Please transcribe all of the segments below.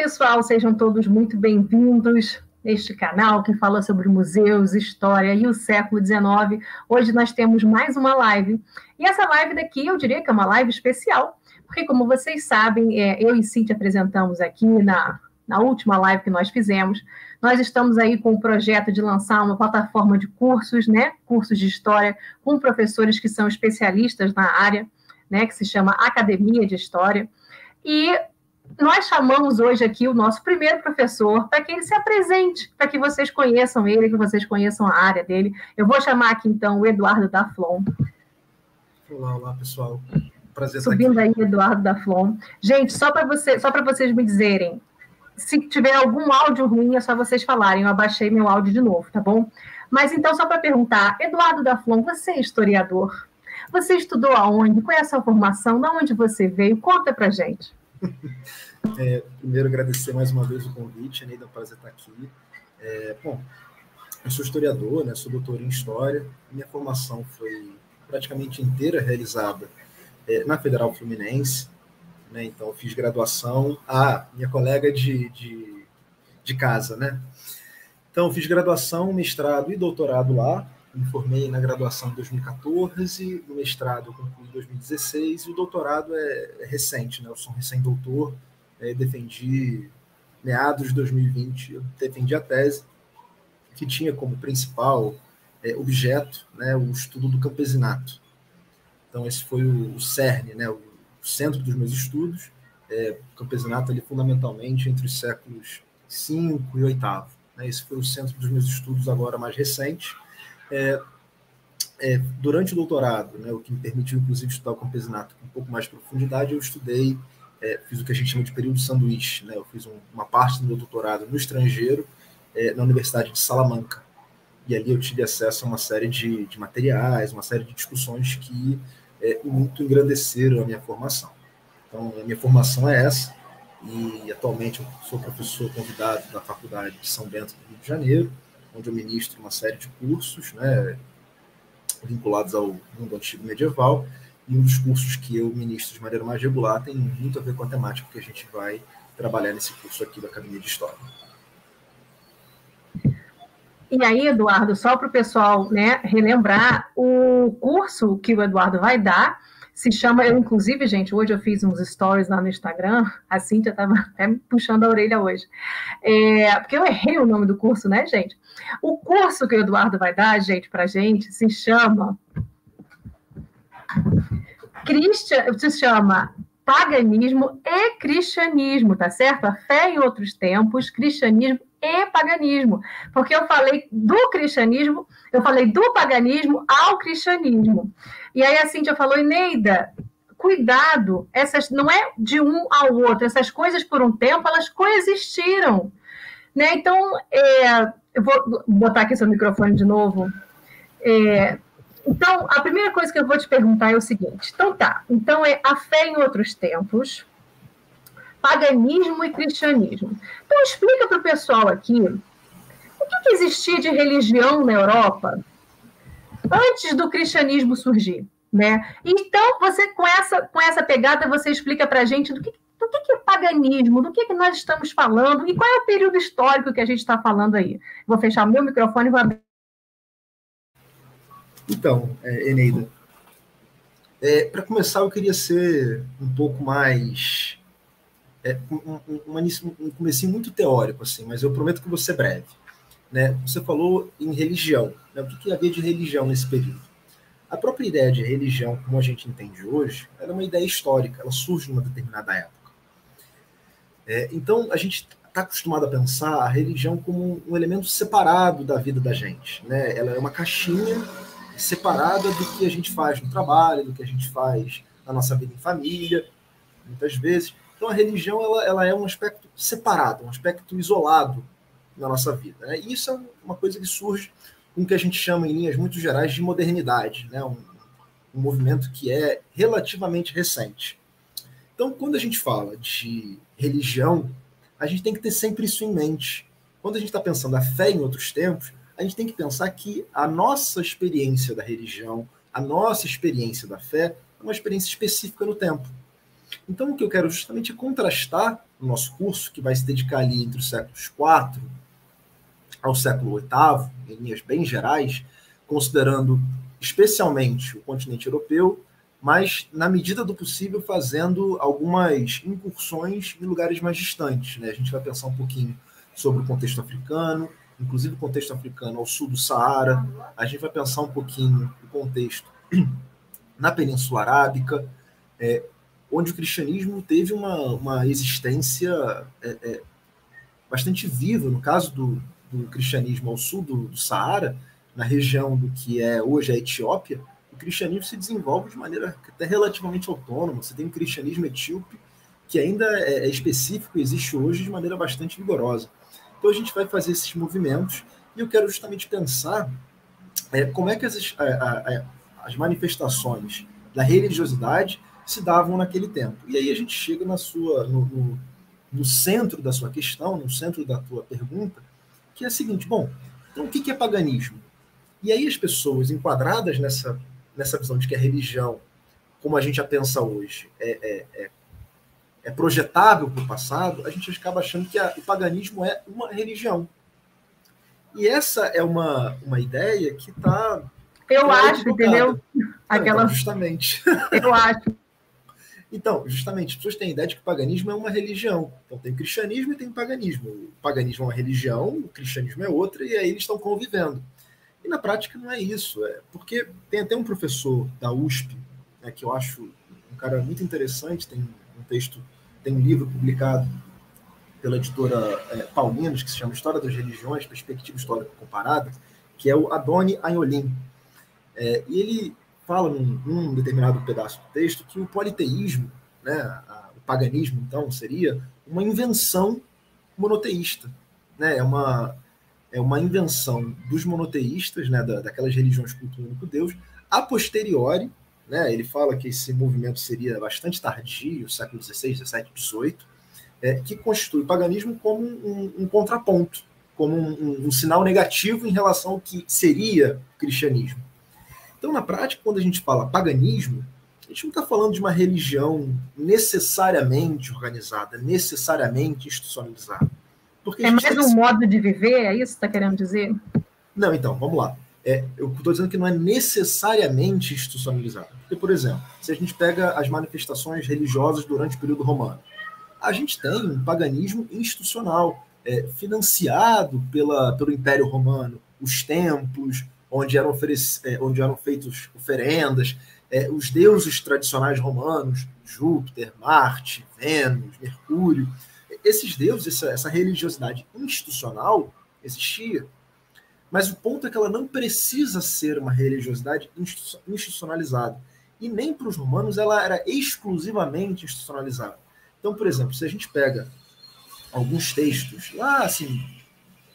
pessoal, sejam todos muito bem-vindos neste canal que fala sobre museus, história e o século XIX. Hoje nós temos mais uma live. E essa live daqui, eu diria que é uma live especial, porque como vocês sabem, eu e Cíntia apresentamos aqui na última live que nós fizemos, nós estamos aí com o projeto de lançar uma plataforma de cursos, né? Cursos de história, com professores que são especialistas na área, né? Que se chama Academia de História. E nós chamamos hoje aqui o nosso primeiro professor para que ele se apresente, para que vocês conheçam ele, que vocês conheçam a área dele. Eu vou chamar aqui, então, o Eduardo Daflon. Olá, pessoal. Prazer Subindo estar aqui. aí, Eduardo Daflon. Gente, só para vocês me dizerem, se tiver algum áudio ruim, é só vocês falarem. Eu abaixei meu áudio de novo, tá bom? Mas então, só para perguntar, Eduardo Daflon, você é historiador? Você estudou aonde? Qual é a sua formação? De onde você veio? Conta pra gente. Primeiro, agradecer mais uma vez o convite, Neida, é um prazer estar aqui. Bom, eu sou historiador, né, sou doutor em História. Minha formação foi praticamente inteira realizada na Federal Fluminense, né, então eu fiz graduação, minha colega de casa, né? Então, eu fiz graduação, mestrado e doutorado lá. Me formei na graduação em 2014, no mestrado eu concluí em 2016, e o doutorado é recente, né? Eu sou um recém-doutor, defendi, meados de 2020, eu defendi a tese, que tinha como principal objeto, né, o estudo do campesinato. Então, esse foi o cerne, né, o centro dos meus estudos. O campesinato, ali, fundamentalmente, entre os séculos V e VIII. Né? Esse foi o centro dos meus estudos agora mais recentes. Durante o doutorado, né, o que me permitiu, inclusive, estudar o campesinato com um pouco mais de profundidade, eu estudei, fiz o que a gente chama de período sanduíche. Né? Eu fiz uma parte do meu doutorado no estrangeiro, na Universidade de Salamanca. E ali eu tive acesso a uma série de materiais, uma série de discussões que muito engrandeceram a minha formação. Então, a minha formação é essa, e atualmente eu sou professor convidado da Faculdade de São Bento do Rio de Janeiro, onde eu ministro uma série de cursos, né, vinculados ao mundo antigo medieval, e um dos cursos que eu ministro de maneira mais regular tem muito a ver com a temática que a gente vai trabalhar nesse curso aqui da Academia de História. E aí, Eduardo, só para o pessoal, né, relembrar, o curso que o Eduardo vai dar se chama, inclusive, gente, hoje eu fiz uns stories lá no Instagram, a Cíntia estava até me puxando a orelha hoje, porque eu errei o nome do curso, né, gente? O curso que o Eduardo vai dar, gente, para a gente, se chama Paganismo e Cristianismo, tá certo? A fé em outros tempos, cristianismo e paganismo, porque eu falei do cristianismo, eu falei do paganismo ao cristianismo. E aí a Cíntia falou, Neida, cuidado, essas não é de um ao outro, essas coisas por um tempo, elas coexistiram. Né? Então, eu vou botar aqui seu microfone de novo. Então, a primeira coisa que eu vou te perguntar é o seguinte, então é a fé em outros tempos, paganismo e cristianismo. Então, explica para o pessoal aqui o que existia de religião na Europa antes do cristianismo surgir, né? Então, você com essa pegada, você explica para a gente do que é paganismo, do que nós estamos falando e qual é o período histórico que a gente está falando aí. Vou fechar meu microfone e vou abrir. Então, Eneida, para começar, eu queria ser um pouco mais... um comecinho muito teórico, assim, mas eu prometo que vou ser breve. Né? Você falou em religião. Né? O que havia de religião nesse período? A própria ideia de religião, como a gente entende hoje, ela é uma ideia histórica, ela surge numa determinada época. Então, a gente está acostumado a pensar a religião como um elemento separado da vida da gente. Né? Ela é uma caixinha separada do que a gente faz no trabalho, do que a gente faz na nossa vida em família, muitas vezes. Então, a religião ela é um aspecto separado, um aspecto isolado na nossa vida. Né? E isso é uma coisa que surge com o que a gente chama, em linhas muito gerais, de modernidade, né? um movimento que é relativamente recente. Então, quando a gente fala de religião, a gente tem que ter sempre isso em mente. Quando a gente está pensando a fé em outros tempos, a gente tem que pensar que a nossa experiência da religião, a nossa experiência da fé, é uma experiência específica no tempo. Então, o que eu quero justamente é contrastar no nosso curso, que vai se dedicar ali entre os séculos IV ao século VIII, em linhas bem gerais, considerando especialmente o continente europeu, mas, na medida do possível, fazendo algumas incursões em lugares mais distantes, né? A gente vai pensar um pouquinho sobre o contexto africano, inclusive o contexto africano ao sul do Saara, a gente vai pensar um pouquinho o contexto na Península Arábica, onde o cristianismo teve uma existência bastante viva. No caso do cristianismo ao sul do Saara, na região do que é hoje a Etiópia, o cristianismo se desenvolve de maneira até relativamente autônoma. Você tem um cristianismo etíope que ainda é específico e existe hoje de maneira bastante vigorosa. Então a gente vai fazer esses movimentos e eu quero justamente pensar como é que as manifestações da religiosidade se davam naquele tempo. E aí a gente chega no centro da sua questão, no centro da tua pergunta, que é a seguinte: bom, então o que é paganismo? E aí as pessoas enquadradas nessa visão de que a religião, como a gente a pensa hoje, é projetável para o passado, a gente acaba achando que o paganismo é uma religião. E essa é uma ideia que está... Eu acho, entendeu? Então, justamente. Eu acho. Então, justamente, as pessoas têm a ideia de que o paganismo é uma religião. Então, tem o cristianismo e tem o paganismo. O paganismo é uma religião, o cristianismo é outra, e aí eles estão convivendo. E na prática não é isso. Porque tem até um professor da USP, né, que eu acho um cara muito interessante, tem um texto, tem um livro publicado pela editora Paulinos, que se chama História das Religiões, Perspectiva Histórica Comparada, que é o Adoni Agnolin. E ele fala num determinado pedaço do texto que o politeísmo, né, o paganismo, então, seria uma invenção monoteísta. Né? É uma invenção dos monoteístas, né, daquelas religiões que cultuam o único Deus, a posteriori. Né, ele fala que esse movimento seria bastante tardio, século XVI, XVII, XVIII, que constitui o paganismo como um contraponto, como um sinal negativo em relação ao que seria o cristianismo. Então, na prática, quando a gente fala paganismo, a gente não está falando de uma religião necessariamente organizada, necessariamente institucionalizada. É mais um modo de viver, é isso que você está querendo dizer? Não, então, vamos lá. Eu estou dizendo que não é necessariamente institucionalizado. Porque, por exemplo, se a gente pega as manifestações religiosas durante o período romano, a gente tem um paganismo institucional, financiado pelo Império Romano, os templos, onde eram feitas oferendas, os deuses tradicionais romanos, Júpiter, Marte, Vênus, Mercúrio. Esses deuses, essa religiosidade institucional existia, mas o ponto é que ela não precisa ser uma religiosidade institucionalizada. E nem para os romanos ela era exclusivamente institucionalizada. Então, por exemplo, se a gente pega alguns textos lá, assim,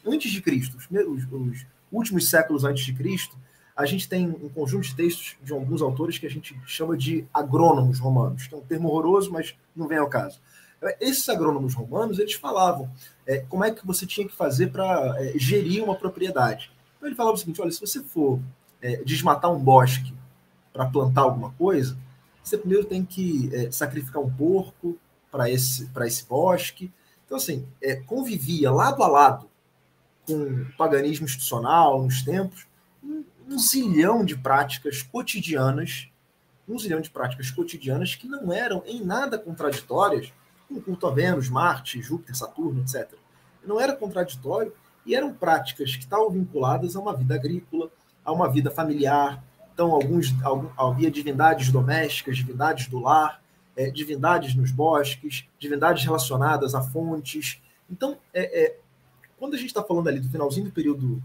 antes de Cristo, os últimos séculos antes de Cristo, a gente tem um conjunto de textos de alguns autores que a gente chama de agrônomos romanos, que é um termo horroroso, mas não vem ao caso. Esses agrônomos romanos, eles falavam como é que você tinha que fazer para gerir uma propriedade. Então ele falava o seguinte: olha, se você for desmatar um bosque para plantar alguma coisa, você primeiro tem que sacrificar um porco para esse bosque. Então, assim, convivia lado a lado com o paganismo institucional nos tempos, um zilhão de práticas cotidianas, que não eram em nada contraditórias com o culto a Vênus, Marte, Júpiter, Saturno, etc. Não era contraditório e eram práticas que estavam vinculadas a uma vida agrícola, a uma vida familiar. Então, havia divindades domésticas, divindades do lar, divindades nos bosques, divindades relacionadas a fontes. Então, quando a gente está falando ali do finalzinho do período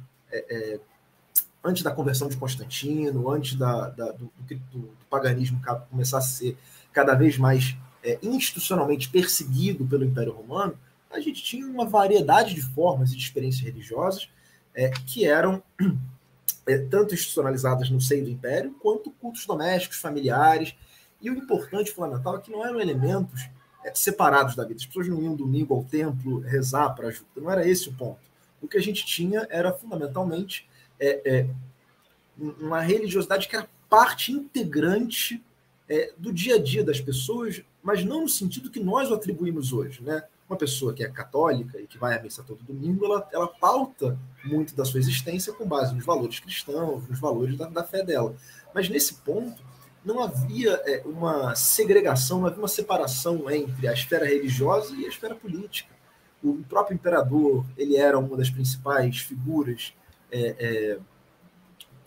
antes da conversão de Constantino, antes do paganismo começar a ser cada vez mais institucionalmente perseguido pelo Império Romano, a gente tinha uma variedade de formas e de experiências religiosas que eram tanto institucionalizadas no seio do Império, quanto cultos domésticos, familiares. E o importante, fundamental, é que não eram elementos separados da vida. As pessoas não iam domingo ao templo rezar para Júpiter. Não era esse o ponto. O que a gente tinha era, fundamentalmente, uma religiosidade que era parte integrante do dia a dia das pessoas, mas não no sentido que nós o atribuímos hoje. Né? uma pessoa que é católica e que vai à missa todo domingo, ela pauta muito da sua existência com base nos valores cristãos, nos valores da fé dela. Mas nesse ponto, não havia uma segregação, não havia uma separação entre a esfera religiosa e a esfera política. O próprio imperador, ele era uma das principais figuras,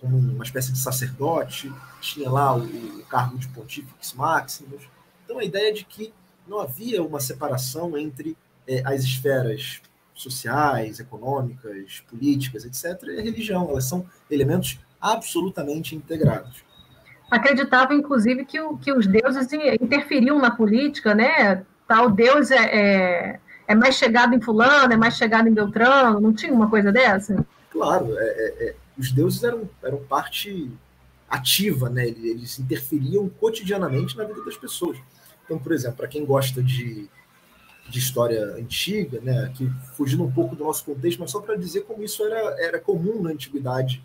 como uma espécie de sacerdote, tinha lá o cargo de Pontifex Maximus. Então a ideia de que não havia uma separação entre as esferas sociais, econômicas, políticas, etc., e a religião. Elas são elementos absolutamente integrados. Acreditava, inclusive, que os deuses interferiam na política, né? Tal Deus é mais chegado em fulano, é mais chegado em Beltrano, não tinha uma coisa dessa? Claro, os deuses eram parte ativa, né? Eles interferiam cotidianamente na vida das pessoas. Então, por exemplo, para quem gosta de história antiga, né? Aqui, fugindo um pouco do nosso contexto, mas só para dizer como isso era comum na antiguidade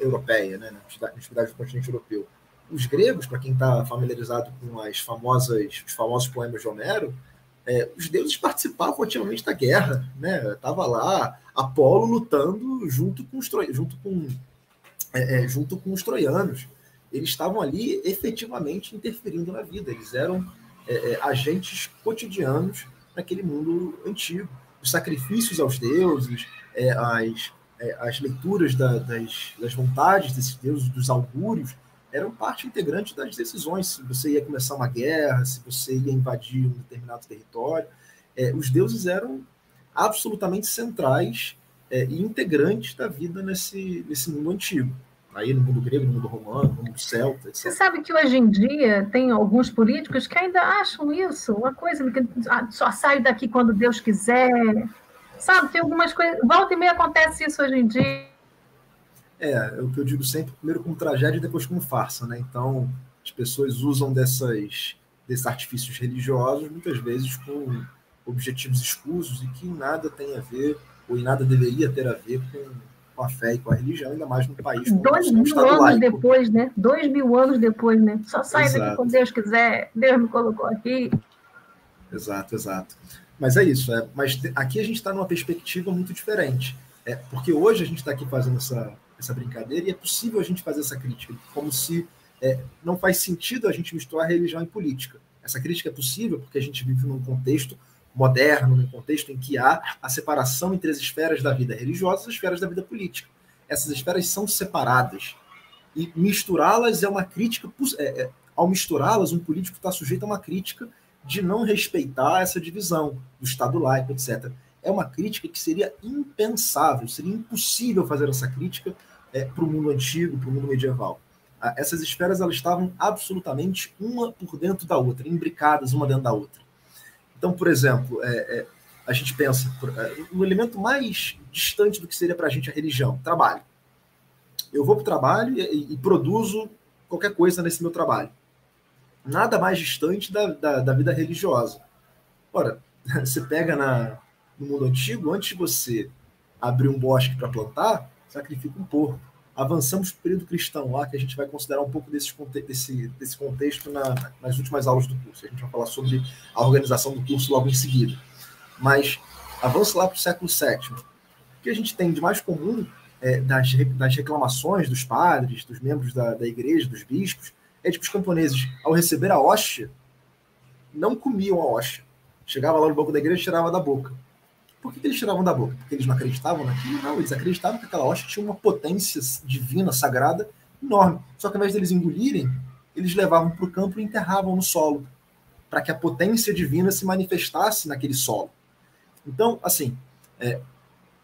europeia, né? Na antiguidade do continente europeu. Os gregos, para quem está familiarizado com os famosos poemas de Homero, os deuses participavam ativamente da guerra, né? Tava lá Apolo lutando junto com os troianos. Eles estavam ali efetivamente interferindo na vida. Eles eram agentes cotidianos naquele mundo antigo. Os sacrifícios aos deuses, as leituras das vontades desses deuses, dos augúrios, eram parte integrante das decisões. Se você ia começar uma guerra, se você ia invadir um determinado território, os deuses eram absolutamente centrais e integrantes da vida nesse mundo antigo. Aí no mundo grego, no mundo romano, no mundo celta, etc. Você sabe que hoje em dia tem alguns políticos que ainda acham isso, uma coisa que só sai daqui quando Deus quiser. Sabe, tem algumas coisas. Volta e meia acontece isso hoje em dia. É o que eu digo sempre, primeiro como tragédia e depois como farsa, né? Então, as pessoas usam desses artifícios religiosos, muitas vezes com objetivos escusos e que nada tem a ver, ou em nada deveria ter a ver com a fé e com a religião, ainda mais num país como 2000 anos laico. Depois, né? 2000 anos depois, né? Só sai daqui quando Deus quiser, Deus me colocou aqui. Exato. Mas é isso, mas aqui a gente está numa perspectiva muito diferente, porque hoje a gente está aqui fazendo essa brincadeira e é possível a gente fazer essa crítica, como se não faz sentido a gente misturar religião e política. Essa crítica é possível porque a gente vive num contexto moderno, num contexto em que há a separação entre as esferas da vida religiosa e as esferas da vida política. Essas esferas são separadas e misturá-las é uma crítica. Ao misturá-las, um político está sujeito a uma crítica de não respeitar essa divisão do Estado laico, etc. É uma crítica que seria impensável, seria impossível fazer essa crítica para o mundo antigo, para o mundo medieval. Essas esferas elas estavam absolutamente uma por dentro da outra, imbricadas uma dentro da outra. Então, por exemplo, a gente pensa no elemento mais distante do que seria para a gente a religião, trabalho. Eu vou para o trabalho e produzo qualquer coisa nesse meu trabalho. Nada mais distante da vida religiosa. Ora, você pega no mundo antigo, antes de você abrir um bosque para plantar, sacrifica um porco. Avançamos para o período cristão lá, que a gente vai considerar um pouco desse contexto nas últimas aulas do curso. A gente vai falar sobre a organização do curso logo em seguida. Mas avança lá para o século VII. O que a gente tem de mais comum das reclamações dos padres, dos membros da igreja, dos bispos, é de que os camponeses, ao receber a hóstia, não comiam a hóstia. Chegava lá no banco da igreja e tirava da boca. Por que eles tiravam da boca? Porque eles não acreditavam naquilo? Não, eles acreditavam que aquela hóstia tinha uma potência divina, sagrada, enorme. Só que ao invés deles engolirem, eles levavam para o campo e enterravam no solo, para que a potência divina se manifestasse naquele solo. Então, assim,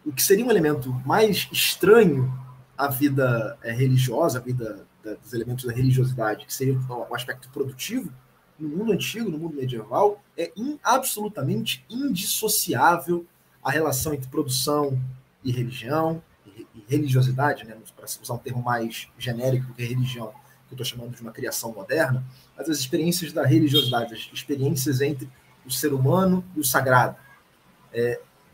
o que seria um elemento mais estranho à vida religiosa, à vida dos elementos da religiosidade, que seria o aspecto produtivo, no mundo antigo, no mundo medieval, é absolutamente indissociável a relação entre produção e religião, e religiosidade, né, para usar um termo mais genérico do que religião, que eu estou chamando de uma criação moderna, mas as experiências da religiosidade, as experiências entre o ser humano e o sagrado,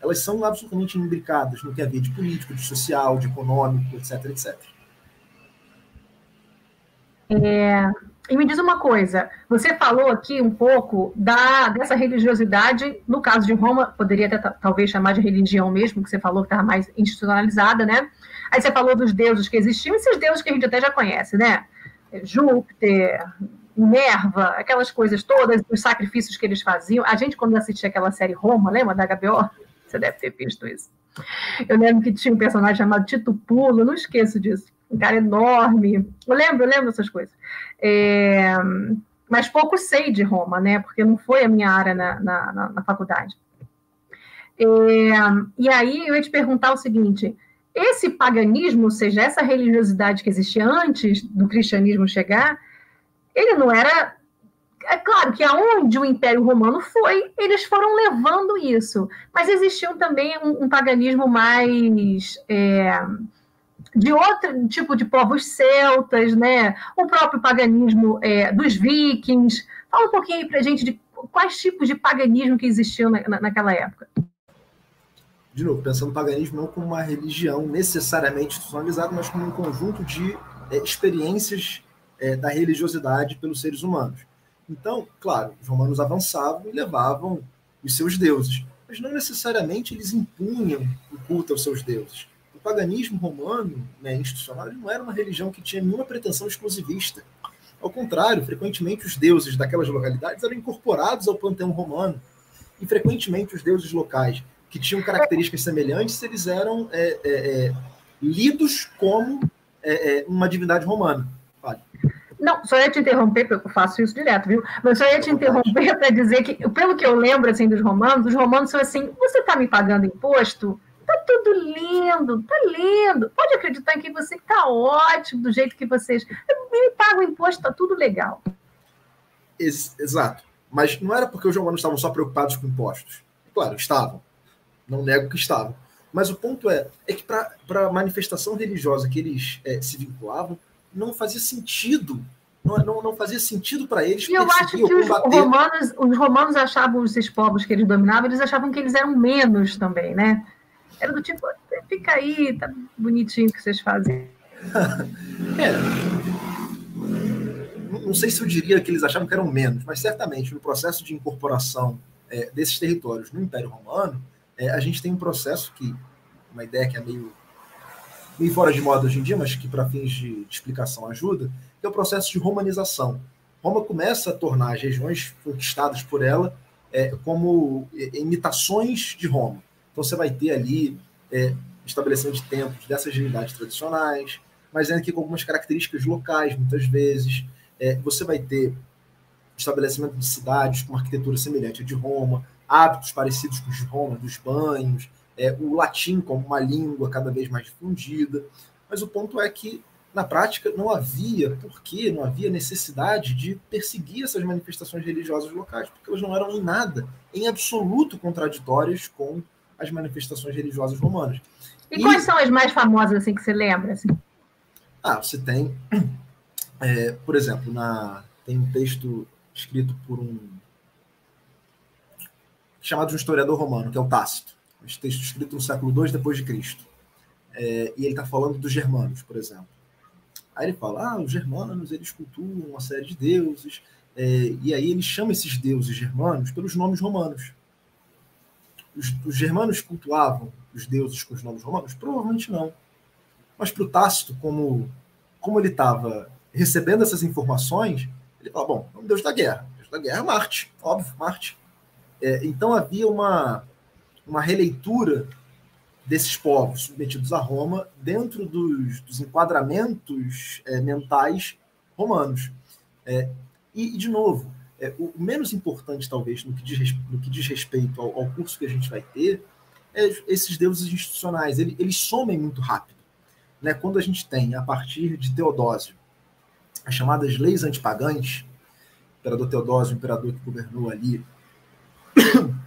elas são absolutamente imbricadas no que havia de político, de social, de econômico, etc, etc. E me diz uma coisa, você falou aqui um pouco dessa religiosidade, no caso de Roma, poderia até, talvez chamar de religião mesmo, que você falou que estava mais institucionalizada, né? Aí você falou dos deuses que existiam, esses deuses que a gente até já conhece, né? Júpiter, Minerva, aquelas coisas todas, os sacrifícios que eles faziam. A gente, quando assistia aquela série Roma, lembra da HBO? Você deve ter visto isso. Eu lembro que tinha um personagem chamado Tito Pulo, não esqueço disso. Um cara enorme. Eu lembro dessas coisas. Mas pouco sei de Roma, né? Porque não foi a minha área na faculdade. E aí eu ia te perguntar o seguinte: esse paganismo, ou seja, essa religiosidade que existia antes do cristianismo chegar, ele não era... É claro que aonde o Império Romano foi, eles foram levando isso. Mas existia também um paganismo mais... de outro tipo de povos celtas, né? O próprio paganismo dos vikings. Fala um pouquinho aí pra gente de quais tipos de paganismo que existiam naquela época. De novo, pensando no paganismo não como uma religião necessariamente institucionalizada, mas como um conjunto de experiências da religiosidade pelos seres humanos. Então, claro, os romanos avançavam e levavam os seus deuses, mas não necessariamente eles impunham o culto aos seus deuses. O paganismo romano, né, institucional, ele não era uma religião que tinha nenhuma pretensão exclusivista. Ao contrário, frequentemente os deuses daquelas localidades eram incorporados ao panteão romano, e frequentemente os deuses locais que tinham características semelhantes, eles eram lidos como uma divindade romana. Vale. Não, só ia te interromper, porque eu faço isso direto, viu? Mas só ia te interromper para dizer que, pelo que eu lembro assim, dos romanos, os romanos são assim: você está me pagando imposto? Tá tudo lindo, tá lindo. Pode acreditar em que você está ótimo, do jeito que vocês me pagam imposto, tá tudo legal. Exato. Mas não era porque os romanos estavam só preocupados com impostos. Claro, estavam. Não nego que estavam. Mas o ponto é que para a manifestação religiosa que eles se vinculavam, não fazia sentido. Não fazia sentido para eles. E eu acho que os romanos achavam, esses povos que eles dominavam, eles achavam que eles eram menos também, né? Era do tipo, fica aí, tá bonitinho o que vocês fazem. Não sei se eu diria que eles achavam que eram menos, mas certamente no processo de incorporação desses territórios no Império Romano, a gente tem um processo que, uma ideia que é meio fora de moda hoje em dia, mas que para fins de explicação ajuda, que é o processo de romanização. Roma começa a tornar as regiões conquistadas por ela como imitações de Roma. Então você vai ter ali estabelecimento de templos dessas divindades tradicionais, mas ainda que com algumas características locais, muitas vezes. Você vai ter estabelecimento de cidades com uma arquitetura semelhante à de Roma, hábitos parecidos com os de Roma, dos banhos, o latim como uma língua cada vez mais difundida. Mas o ponto é que, na prática, não havia necessidade de perseguir essas manifestações religiosas locais, porque elas não eram em nada, em absoluto contraditórias com as manifestações religiosas romanas. E quais são as mais famosas, assim, que você lembra? Assim? Você tem, por exemplo, tem um texto escrito por chamado de um historiador romano, que é o Tácito. Esse texto escrito no século II depois de Cristo. E ele está falando dos germanos, por exemplo. Aí ele fala, os germanos, eles cultuam uma série de deuses, e aí ele chama esses deuses germanos pelos nomes romanos. Os germanos cultuavam os deuses com os nomes romanos? Provavelmente não. Mas para o Tácito, como ele estava recebendo essas informações, ele fala, bom, é um deus da guerra. O deus da guerra é Marte, óbvio, Marte. Então havia uma releitura desses povos submetidos a Roma dentro dos enquadramentos mentais romanos. E, de novo, o menos importante, talvez, no que diz respeito ao curso que a gente vai ter, esses deuses institucionais. Eles somem muito rápido. Né? Quando a gente tem, a partir de Teodósio, as chamadas leis antipagãs, o imperador Teodósio, o imperador que governou ali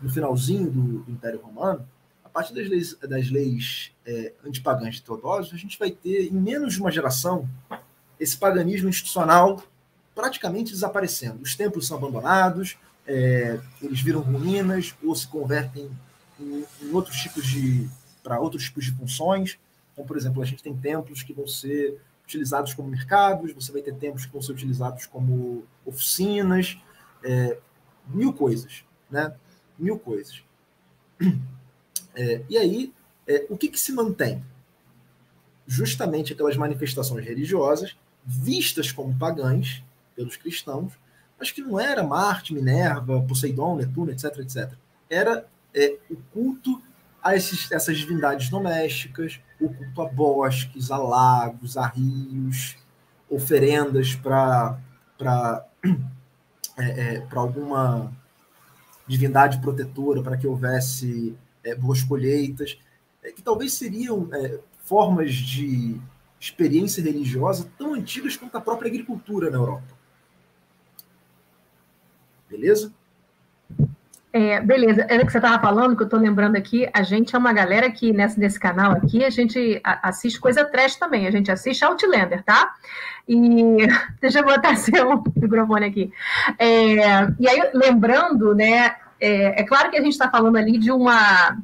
no finalzinho do Império Romano, a partir das leis antipagãs de Teodósio, a gente vai ter, em menos de uma geração, esse paganismo institucional praticamente desaparecendo. Os templos são abandonados, eles viram ruínas ou se convertem em outros tipos para outros tipos de funções. Então, por exemplo, a gente tem templos que vão ser utilizados como mercados, você vai ter templos que vão ser utilizados como oficinas, mil coisas, né? Mil coisas. E aí, o que se mantém? Justamente aquelas manifestações religiosas vistas como pagãs pelos cristãos, mas que não era Marte, Minerva, Poseidon, Netuno, etc, etc. Era o culto a essas divindades domésticas, o culto a bosques, a lagos, a rios, oferendas para alguma divindade protetora, para que houvesse boas colheitas, que talvez seriam formas de experiência religiosa tão antigas quanto a própria agricultura na Europa. Beleza? Beleza. É que você estava falando, que eu estou lembrando aqui, a gente é uma galera que nesse canal aqui, a gente assiste coisa trash também, a gente assiste Outlander, tá? E deixa eu botar seu microfone aqui. E aí, lembrando, né, é claro que a gente está falando ali de uma...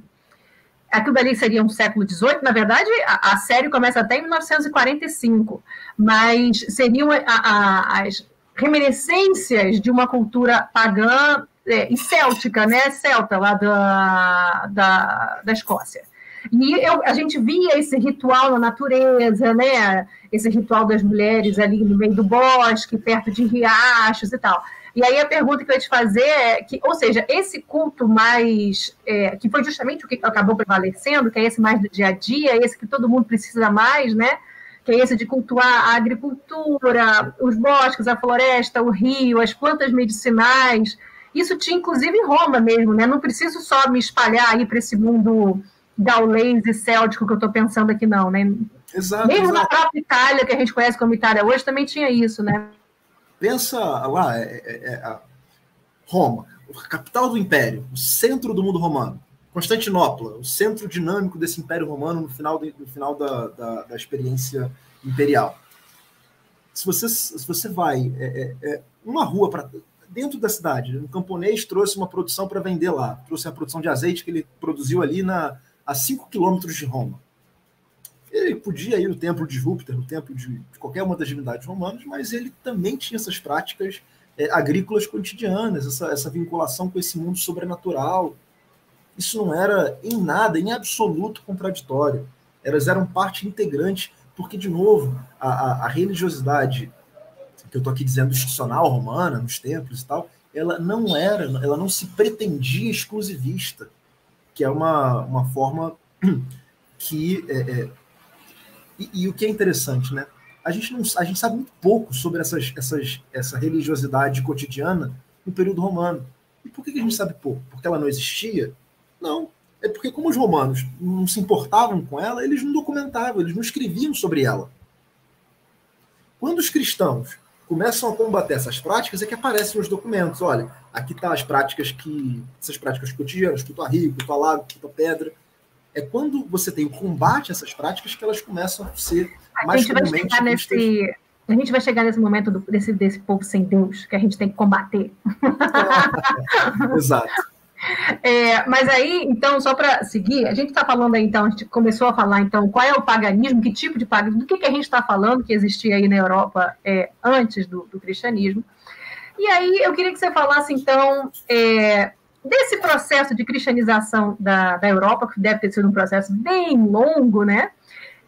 Aquilo dali seria um século XVIII, na verdade, a série começa até em 1945, mas seriam as reminiscências de uma cultura pagã e céltica, né? Celta, lá da Escócia. E a gente via esse ritual na natureza, né? Esse ritual das mulheres ali no meio do bosque, perto de riachos e tal. E aí a pergunta que eu ia te fazer é que, ou seja, esse culto mais, que foi justamente o que acabou prevalecendo, que é esse mais do dia a dia, esse que todo mundo precisa mais, né? Que é esse de cultuar a agricultura, os bosques, a floresta, o rio, as plantas medicinais. Isso tinha, inclusive, em Roma mesmo, né? Não preciso só me espalhar aí para esse mundo gaulês e céltico que eu estou pensando aqui, não, né? Exato, mesmo na própria Itália, que a gente conhece como Itália hoje, também tinha isso, né? Pensa lá, Roma, a capital do Império, o centro do mundo romano. Constantinopla, o centro dinâmico desse Império Romano no final da experiência imperial. Se você vai uma rua para dentro da cidade, um camponês trouxe uma produção para vender lá, trouxe a produção de azeite que ele produziu ali a 5 quilômetros de Roma. Ele podia ir no templo de Júpiter, no templo de qualquer uma das divindades romanas, mas ele também tinha essas práticas agrícolas cotidianas, essa vinculação com esse mundo sobrenatural. Isso não era em nada, em absoluto contraditório. Elas eram parte integrante, porque, de novo, a religiosidade, que eu estou aqui dizendo institucional romana, nos templos e tal, ela não se pretendia exclusivista, que é uma forma que... E o que é interessante, né? A gente sabe muito pouco sobre essa religiosidade cotidiana no período romano. E por que a gente sabe pouco? Porque ela não existia? Não. É porque, como os romanos não se importavam com ela, eles não documentavam, eles não escreviam sobre ela. Quando os cristãos começam a combater essas práticas, é que aparecem os documentos. Olha, aqui estão essas práticas cotidianas, culto a rio, culto a lago, culto a pedra. É quando você tem o combate a essas práticas que elas começam a ser mais comumente vistas. A gente vai chegar nesse momento desse povo sem Deus, que a gente tem que combater. Exato. Mas aí, então, só para seguir, a gente está falando aí, então, a gente começou a falar, então, qual é o paganismo, que tipo de paganismo, do que a gente está falando, que existia aí na Europa antes do cristianismo. E aí eu queria que você falasse, então, desse processo de cristianização da Europa, que deve ter sido um processo bem longo, né?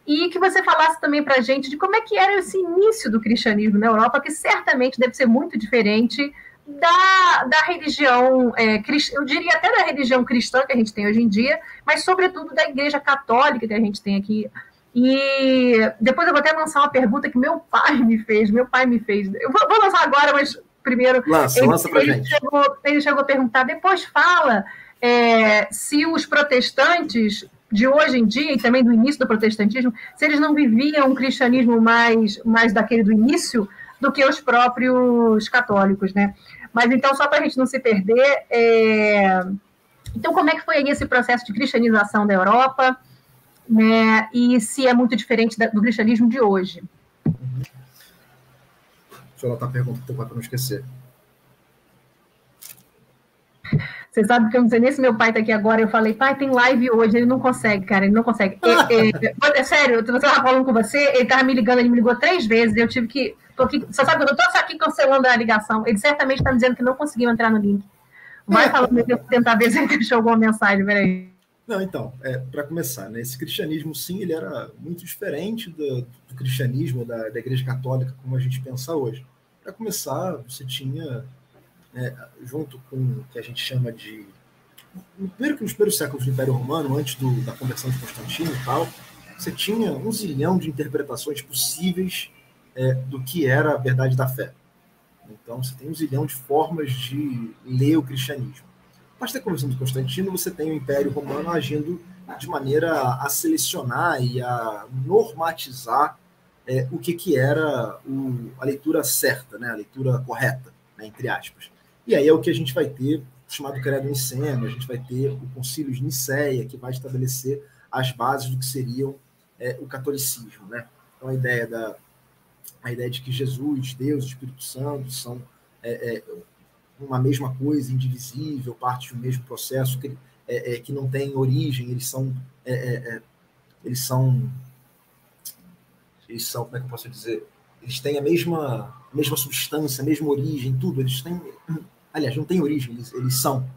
E que você falasse também para a gente de como é que era esse início do cristianismo na Europa, que certamente deve ser muito diferente da religião, eu diria até da religião cristã que a gente tem hoje em dia, mas sobretudo da Igreja Católica que a gente tem aqui. E depois eu vou até lançar uma pergunta que meu pai me fez. Eu vou lançar agora, mas primeiro lança pra gente. Ele chegou a perguntar, depois fala se os protestantes de hoje em dia, e também do início do protestantismo, se eles não viviam um cristianismo mais daquele do início do que os próprios católicos, né? Mas então, só para a gente não se perder, então como é que foi aí esse processo de cristianização da Europa, né? E se é muito diferente do cristianismo de hoje? Deixa eu anotar a pergunta para não esquecer. Você sabe que eu não sei nem se meu pai está aqui agora. Eu falei, pai, tem live hoje. Ele não consegue, cara, ele não consegue. É sério, eu estava falando com você, ele estava me ligando, ele me ligou 3 vezes. Eu tive que. Você sabe que eu estou só aqui cancelando a ligação. Ele certamente está me dizendo que não conseguiu entrar no link. Vai falando, eu vou tentar ver se ele deixou alguma mensagem. Peraí. Não, então, para começar, né, esse cristianismo, sim, ele era muito diferente do cristianismo da Igreja Católica, como a gente pensa hoje. Para começar, você tinha, junto com o que a gente chama de... Primeiro que nos primeiros séculos do Império Romano, antes da conversão de Constantino e tal, você tinha 1 zilhão de interpretações possíveis do que era a verdade da fé. Então, você tem 1 zilhão de formas de ler o cristianismo. A partir da conversão de Constantino, você tem o Império Romano agindo de maneira a selecionar e a normatizar o que era a leitura certa, né? A leitura correta, né? Entre aspas. E aí é o que a gente vai ter, chamado Credo Niceno, a gente vai ter o Concílio de Nicéia, que vai estabelecer as bases do que seriam o catolicismo, né? Então a ideia de que Jesus, Deus, Espírito Santo são uma mesma coisa, indivisível, parte de um mesmo processo, que não tem origem, eles são, como é que eu posso dizer? Eles têm a mesma substância, a mesma origem, tudo. Eles têm, aliás, não têm origem, eles são.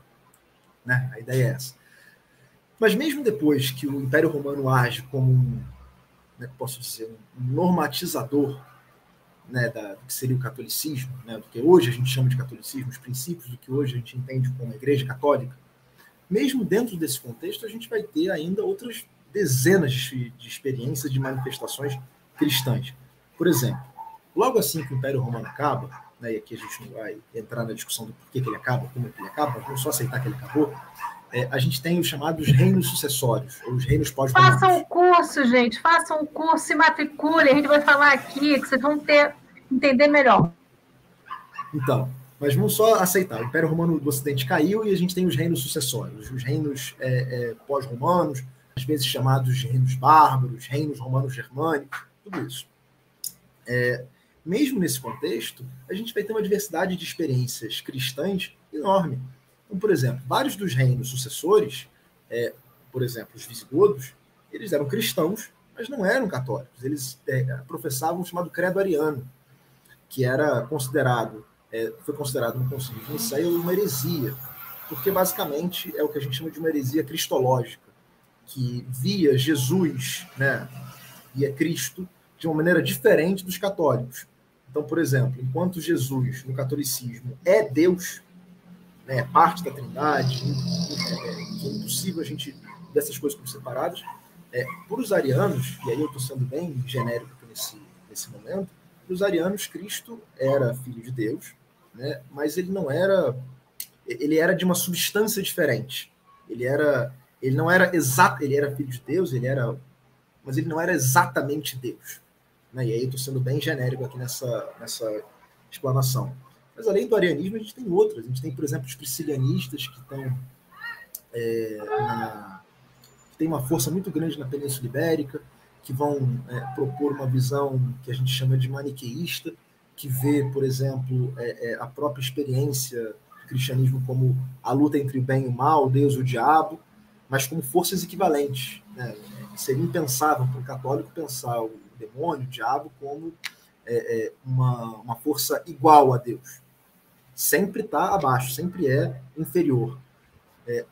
Né? A ideia é essa. Mas mesmo depois que o Império Romano age como como é que eu posso dizer, um normatizador, né, do que seria o catolicismo, né, do que hoje a gente chama de catolicismo, os princípios do que hoje a gente entende como a Igreja Católica, mesmo dentro desse contexto, a gente vai ter ainda outras dezenas de experiências, de manifestações cristãs. Por exemplo, logo assim que o Império Romano acaba, né, e aqui a gente não vai entrar na discussão do porquê que ele acaba, como que ele acaba, vamos só aceitar que ele acabou, a gente tem os chamados reinos sucessórios, ou os reinos pós-romanos. Façam um curso, gente, façam um curso, se matriculem, a gente vai falar aqui, que vocês vão entender melhor. Então, mas vamos só aceitar. O Império Romano do Ocidente caiu e a gente tem os reinos sucessórios, os reinos pós-romanos, às vezes chamados de reinos bárbaros, reinos romanos germânicos, tudo isso. Mesmo nesse contexto, a gente vai ter uma diversidade de experiências cristãs enorme. Então, por exemplo, vários dos reinos sucessores, por exemplo, os visigodos, eles eram cristãos, mas não eram católicos. Eles professavam o chamado credo ariano, que era foi considerado no Concílio de Nicéia uma heresia, porque basicamente é o que a gente chama de uma heresia cristológica, que via Jesus, né, via Cristo, de uma maneira diferente dos católicos. Então, por exemplo, enquanto Jesus, no catolicismo, é Deus, né, parte da Trindade, que é impossível a gente ver essas coisas como separadas, para os arianos, e aí eu estou sendo bem genérico nesse momento, para os arianos, Cristo era filho de Deus, né, mas ele não era... Ele era de uma substância diferente. Ele não era exato, ele era filho de Deus, mas ele não era exatamente Deus. Né? E aí eu estou sendo bem genérico aqui nessa explanação. Mas além do arianismo, a gente tem outras. A gente tem, por exemplo, os priscilianistas que estão que tem uma força muito grande na Península Ibérica, que vão propor uma visão que a gente chama de maniqueísta, que vê, por exemplo, a própria experiência do cristianismo como a luta entre o bem e o mal, Deus e o diabo, mas como forças equivalentes. Né? Seria impensável para o católico pensar o demônio, o diabo, como uma força igual a Deus. Sempre está abaixo, sempre é inferior.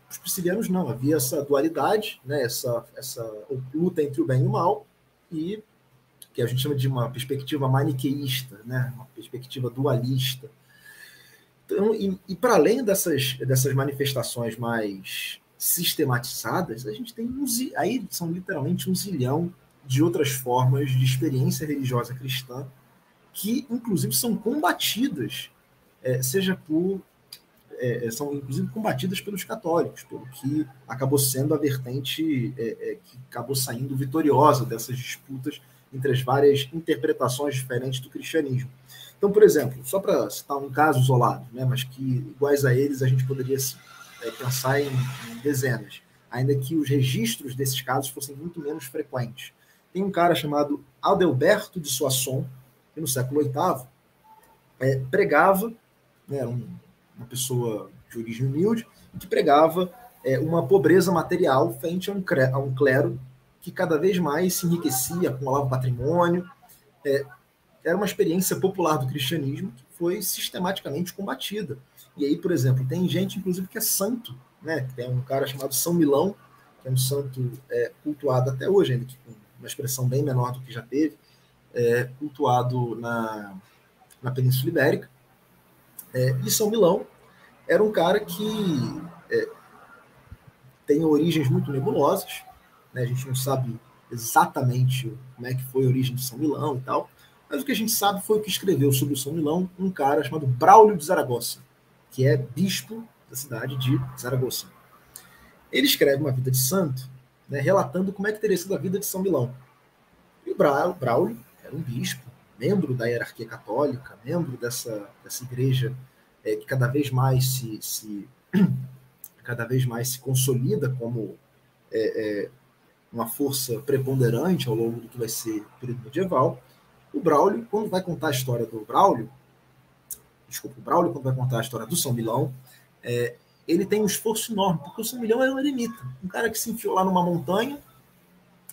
Os priscilianos não, havia essa dualidade, né? essa luta entre o bem e o mal, e que a gente chama de uma perspectiva maniqueísta, né? Uma perspectiva dualista. Então, e para além dessas manifestações mais sistematizadas, a gente tem aí são literalmente 1 zilhão de outras formas de experiência religiosa cristã que, inclusive, são combatidas, são inclusive combatidas pelos católicos, pelo que acabou sendo a vertente que acabou saindo vitoriosa dessas disputas entre as várias interpretações diferentes do cristianismo. Então, por exemplo, só para citar um caso isolado, né, mas que iguais a eles a gente poderia pensar em dezenas, ainda que os registros desses casos fossem muito menos frequentes. Tem um cara chamado Adalberto de Soissons, que no século VIII pregava, né, era uma pessoa de origem humilde, que pregava uma pobreza material frente a um clero que cada vez mais se enriquecia, acumulava patrimônio. Era uma experiência popular do cristianismo que foi sistematicamente combatida. E aí, por exemplo, tem gente, inclusive, que é santo, né? Tem um cara chamado São Milão, que é um santo cultuado até hoje, ainda que com uma expressão bem menor do que já teve, cultuado na Península Ibérica. E São Milão era um cara que tem origens muito nebulosas, né? A gente não sabe exatamente como é que foi a origem de São Milão e tal, mas o que a gente sabe foi o que escreveu sobre o São Milão um cara chamado Braulio de Zaragoza, que é bispo da cidade de Zaragoza. Ele escreve uma vida de santo, né, relatando como é que teria sido a vida de São Milão. E o Braulio era um bispo, membro da hierarquia católica, membro dessa igreja que cada vez mais se consolida como uma força preponderante ao longo do que vai ser o período medieval. O Braulio, quando vai contar a história do Braulio, quando vai contar a história do São Milão, ele tem um esforço enorme, porque o São Milão era um eremita, um cara que se enfiou lá numa montanha,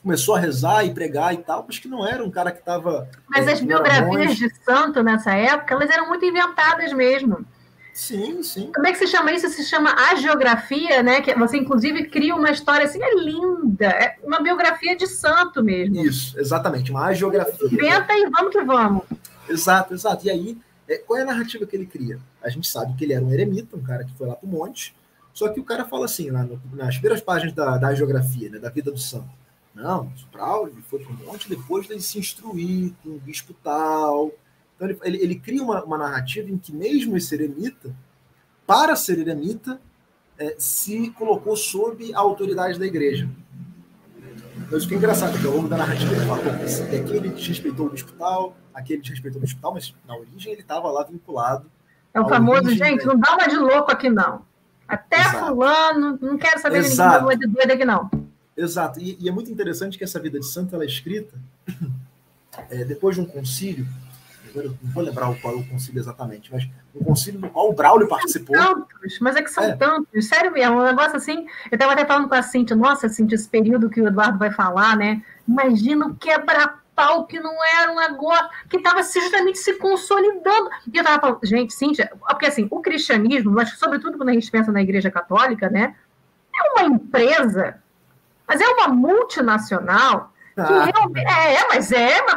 começou a rezar e pregar e tal, mas que não era um cara que estava... Mas as biografias de santo nessa época, elas eram muito inventadas mesmo. Sim, sim. Como é que se chama isso? Se chama agiografia, né? Que você, inclusive, cria uma história assim, é linda. É uma biografia de santo mesmo. Isso, exatamente, uma agiografia. Inventa e vamos que vamos. Exato. E aí, qual é a narrativa que ele cria? A gente sabe que ele era um eremita, um cara que foi lá pro monte, só que o cara fala assim, nas primeiras páginas da agiografia, né, da vida do santo. Não, o Braulio foi pro monte depois de se instruir com um bispo tal. Então ele cria uma narrativa em que mesmo esse eremita, para ser eremita, se colocou sob a autoridade da igreja. Mas o que é engraçado é que ao longo da narrativa ele fala que aquele desrespeitou o bispo tal, aquele desrespeitou o bispo tal, mas na origem ele estava lá vinculado. É o famoso, gente, não dá uma de louco aqui não. Até Exato. Fulano, não quero saber de ninguém de doido aqui não. Exato, e é muito interessante que essa vida de santo ela é escrita depois de um concílio. Eu não vou lembrar qual é o concílio exatamente, mas um concílio no qual o Braulio participou. Tantos, mas é que são tantos, sério mesmo, um negócio assim. Eu estava até falando com a Cíntia, nossa, Cíntia, esse período que o Eduardo vai falar, né? Imagina o quebra-pau que não era um negócio, que estava justamente se consolidando. E eu estava falando, gente, Cíntia, porque assim, o cristianismo, mas sobretudo quando a gente pensa na Igreja Católica, né? É uma empresa, mas é uma multinacional. Mas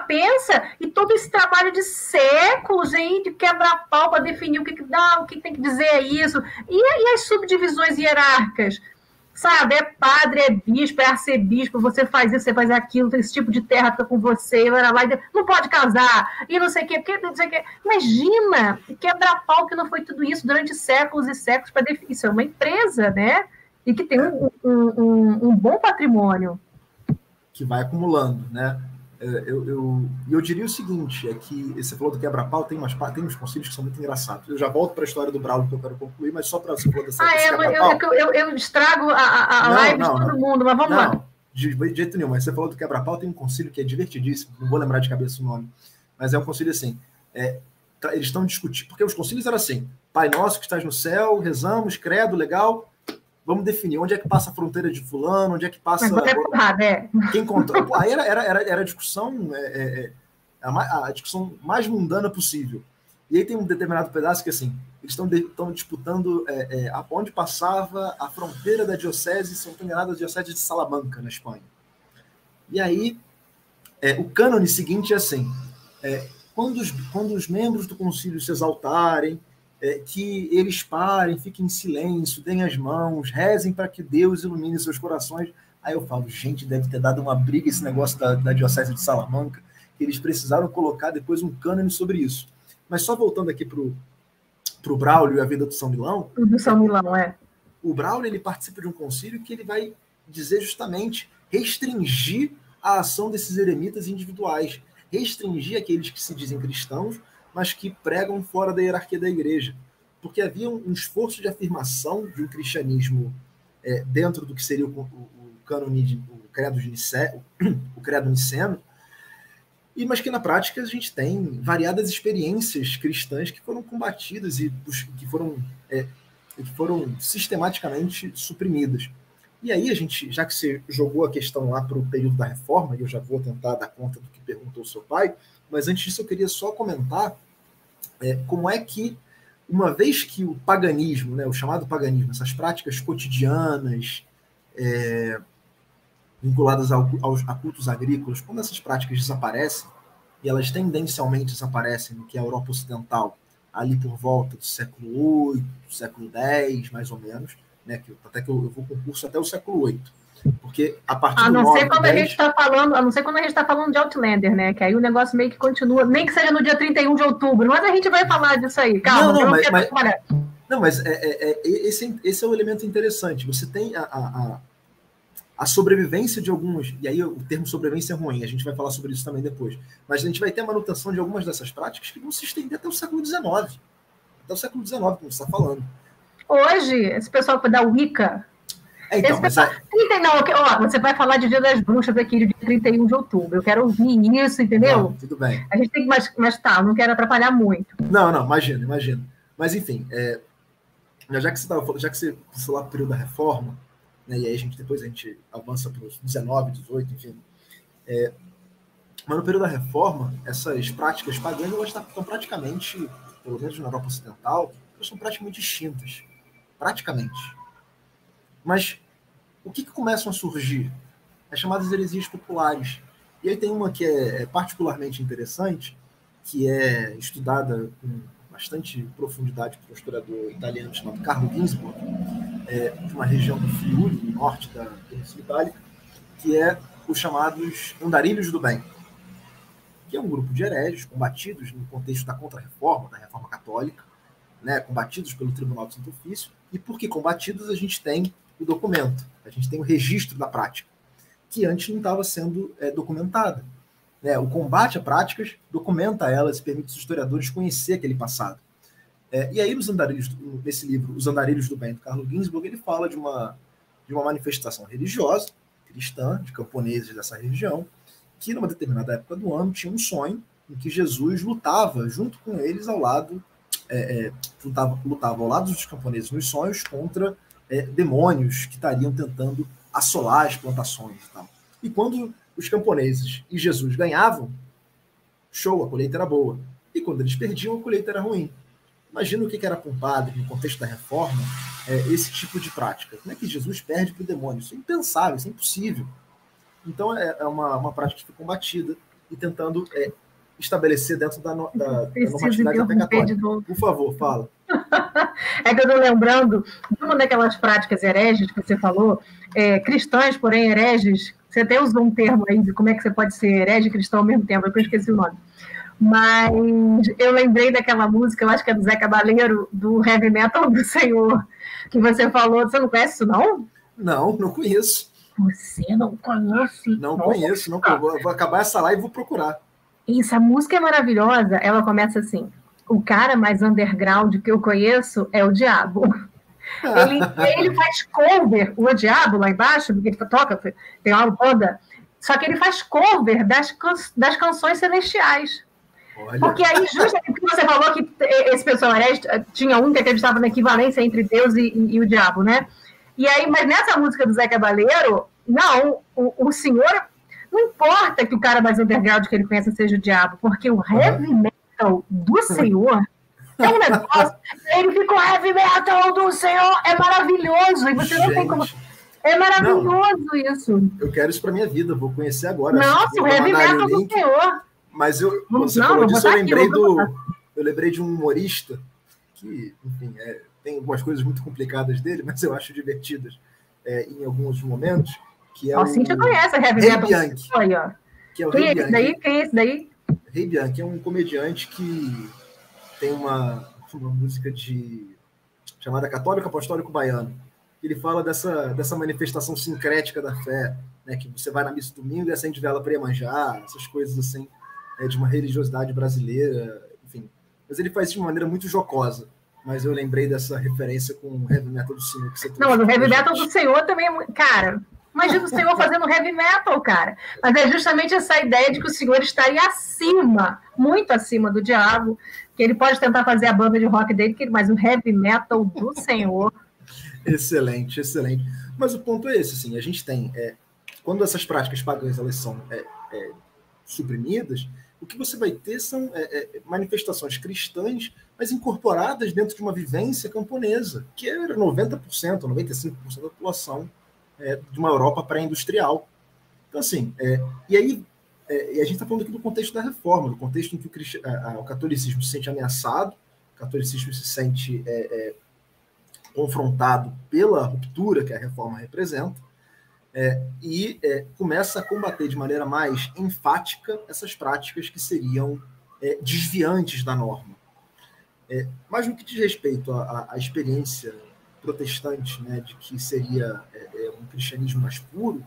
pensa, e todo esse trabalho de séculos aí, de quebra-pau para definir o que dá, o que tem que dizer é isso, e as subdivisões hierárquicas, sabe? É padre, é bispo, é arcebispo, você faz isso, você faz aquilo, esse tipo de terra fica com você, não pode casar, e não sei o quê, não sei o quê. Imagina, quebra-pau que não foi tudo isso durante séculos e séculos para definir. Isso é uma empresa, né? E que tem um bom patrimônio. Que vai acumulando, né? Eu diria o seguinte, é que você falou do quebra-pau, tem uns concílios que são muito engraçados. Eu já volto para a história do Braulio que eu quero concluir, mas só para você falar dessa eu estrago a live de todo mundo, mas vamos lá. De jeito nenhum, mas você falou do quebra-pau, tem um concílio que é divertidíssimo, não vou lembrar de cabeça o nome, mas é um concílio assim, eles estão discutindo, porque os concílios eram assim, Pai Nosso que estás no céu, rezamos, credo, legal, vamos definir onde é que passa a fronteira de fulano, onde é que passa... Quem controla... Aí era a discussão, a discussão mais mundana possível. E aí tem um determinado pedaço que, assim, eles estão disputando onde passava a fronteira da diocese, se não estou enganado, a diocese de Salamanca, na Espanha. E aí, o cânone seguinte é assim, quando os membros do concílio se exaltarem, que eles parem, fiquem em silêncio, deem as mãos, rezem para que Deus ilumine seus corações. Aí eu falo, gente, deve ter dado uma briga esse negócio da diocese de Salamanca, que eles precisaram colocar depois um cânone sobre isso. Mas só voltando aqui para o Braulio e a vida do São Milão. Do São Milão, O Braulio ele participa de um concílio que ele vai dizer justamente restringir a ação desses eremitas individuais, restringir aqueles que se dizem cristãos, mas que pregam fora da hierarquia da igreja. Porque havia um esforço de afirmação de um cristianismo dentro do que seria o credo niceno, mas que na prática a gente tem variadas experiências cristãs que foram combatidas e que foram foram sistematicamente suprimidas. E aí a gente, já que você jogou a questão lá para o período da reforma, e eu já vou tentar dar conta do que perguntou o seu pai, mas antes disso eu queria só comentar como é que, uma vez que o paganismo, né, o chamado paganismo, essas práticas cotidianas vinculadas a cultos agrícolas, quando essas práticas desaparecem, e elas tendencialmente desaparecem no que é a Europa Ocidental, ali por volta do século VIII, século X, mais ou menos, né, até que eu vou com o curso até o século VIII. Porque a partir do 9, quando 10... a gente está falando, a não ser quando a gente está falando de Outlander, né? Que aí o negócio meio que continua, nem que seja no dia 31 de outubro, mas a gente vai falar disso aí. Calma, mas esse é um elemento interessante. Você tem a sobrevivência de alguns, e aí o termo sobrevivência é ruim, a gente vai falar sobre isso também depois, mas a gente vai ter a manutenção de algumas dessas práticas que vão se estender até o século XIX. Até o século XIX, como você está falando. Hoje, esse pessoal da Wicca... Então, mas você vai falar de Dia das Bruxas aqui, de dia 31 de outubro. Eu quero ouvir isso, entendeu? Não, tudo bem. A gente tem que... Mas tá, não quero atrapalhar muito. Não, imagina. Mas, enfim, já que você falou lá para o período da reforma, né, e aí depois a gente avança para os 19, 18, enfim. Mas no período da reforma, essas práticas pagãs, elas estão praticamente, pelo menos na Europa Ocidental, elas são praticamente extintas. Praticamente. Mas o que começam a surgir? As chamadas heresias populares. E aí tem uma que é particularmente interessante, que é estudada com bastante profundidade por um historiador italiano chamado Carlo Ginzburg, de uma região do Friuli, no norte da Península Itálica, que é os chamados andarilhos do bem, que é um grupo de hereges combatidos no contexto da Contra-Reforma, da Reforma Católica, né, combatidos pelo Tribunal do Santo Ofício, e porque combatidos a gente tem o documento, a gente tem o registro da prática, que antes não estava sendo documentada. O combate a práticas documenta elas e permite os historiadores conhecer aquele passado. E aí, nesse livro, Os Andarilhos do Bem, do Carlo Ginzburg, ele fala de uma manifestação religiosa, cristã, de camponeses dessa região, que numa determinada época do ano tinha um sonho em que Jesus lutava junto com eles ao lado, lutava ao lado dos camponeses nos sonhos contra demônios que estariam tentando assolar as plantações e tal. E quando os camponeses e Jesus ganhavam, show, a colheita era boa. E quando eles perdiam, a colheita era ruim. Imagina o que era para um padre, no contexto da reforma, esse tipo de prática. Como é que Jesus perde para o demônio? Isso é impensável, isso é impossível. Então é uma prática que foi combatida e tentando estabelecer dentro da normatividade da fé católica. Por favor, fala. É que eu estou lembrando de uma daquelas práticas hereges que você falou, cristãs, porém hereges. Você até usou um termo aí de como é que você pode ser herege e cristão ao mesmo tempo, eu esqueci o nome. Mas eu lembrei daquela música, eu acho que é do Zé Cabaleiro, do Heavy Metal do Senhor, que você falou. Você não conhece isso, não? Não conheço. Você não conhece? Não conheço, não. Eu vou acabar essa live e vou procurar. Essa música é maravilhosa. Ela começa assim: o cara mais underground que eu conheço é o Diabo. Ele faz cover, o Diabo lá embaixo, porque ele toca, tem uma banda, só que ele faz cover das canções celestiais. Olha. Porque aí, justamente porque você falou que esse pessoal herege tinha um que acreditava na equivalência entre Deus e o diabo, né? E aí, mas nessa música do Zé Cabaleiro, não, o senhor, não importa que o cara mais underground que ele conhece seja o diabo, porque o heavy metal do senhor é um negócio, ele ficou heavy metal do senhor, é maravilhoso, e você não tem como... É maravilhoso isso. Eu quero isso pra minha vida, vou conhecer agora. Nossa, o heavy metal do senhor. Mas quando você falou disso, eu lembrei de um humorista que, enfim, tem algumas coisas muito complicadas dele, mas eu acho divertidas em alguns momentos, que é o Cíntia conhece a Heavy Metal. Bianchi. Aí, ó. Que é o Quem é esse daí? Quem é esse daí? Rei Bianchi é um comediante que tem uma música chamada Católico Apostólico Baiano. Ele fala dessa manifestação sincrética da fé, né, que você vai na missa domingo e acende vela para Iemanjá, essas coisas assim, de uma religiosidade brasileira, enfim. Mas ele faz isso de uma maneira muito jocosa. Mas eu lembrei dessa referência com o Heavy Metal do Senhor que você trouxe. Não, mas o Heavy Metal do Senhor também é muito... Cara, Imagina o Senhor fazendo heavy metal, cara. Mas é justamente essa ideia de que o Senhor estaria acima, muito acima do diabo, que ele pode tentar fazer a banda de rock dele, mas o heavy metal do Senhor... Excelente, excelente. Mas o ponto é esse, assim, a gente tem... quando essas práticas pagãs elas são suprimidas, o que você vai ter são manifestações cristãs, mas incorporadas dentro de uma vivência camponesa, que era 90%, 95% da população de uma Europa pré-industrial. Então, assim, e aí e a gente está falando aqui do contexto da reforma, do contexto em que o catolicismo se sente ameaçado, o catolicismo se sente confrontado pela ruptura que a reforma representa, e começa a combater de maneira mais enfática essas práticas que seriam desviantes da norma. Mas no que diz respeito à experiência protestante, né, de que seria um cristianismo mais puro,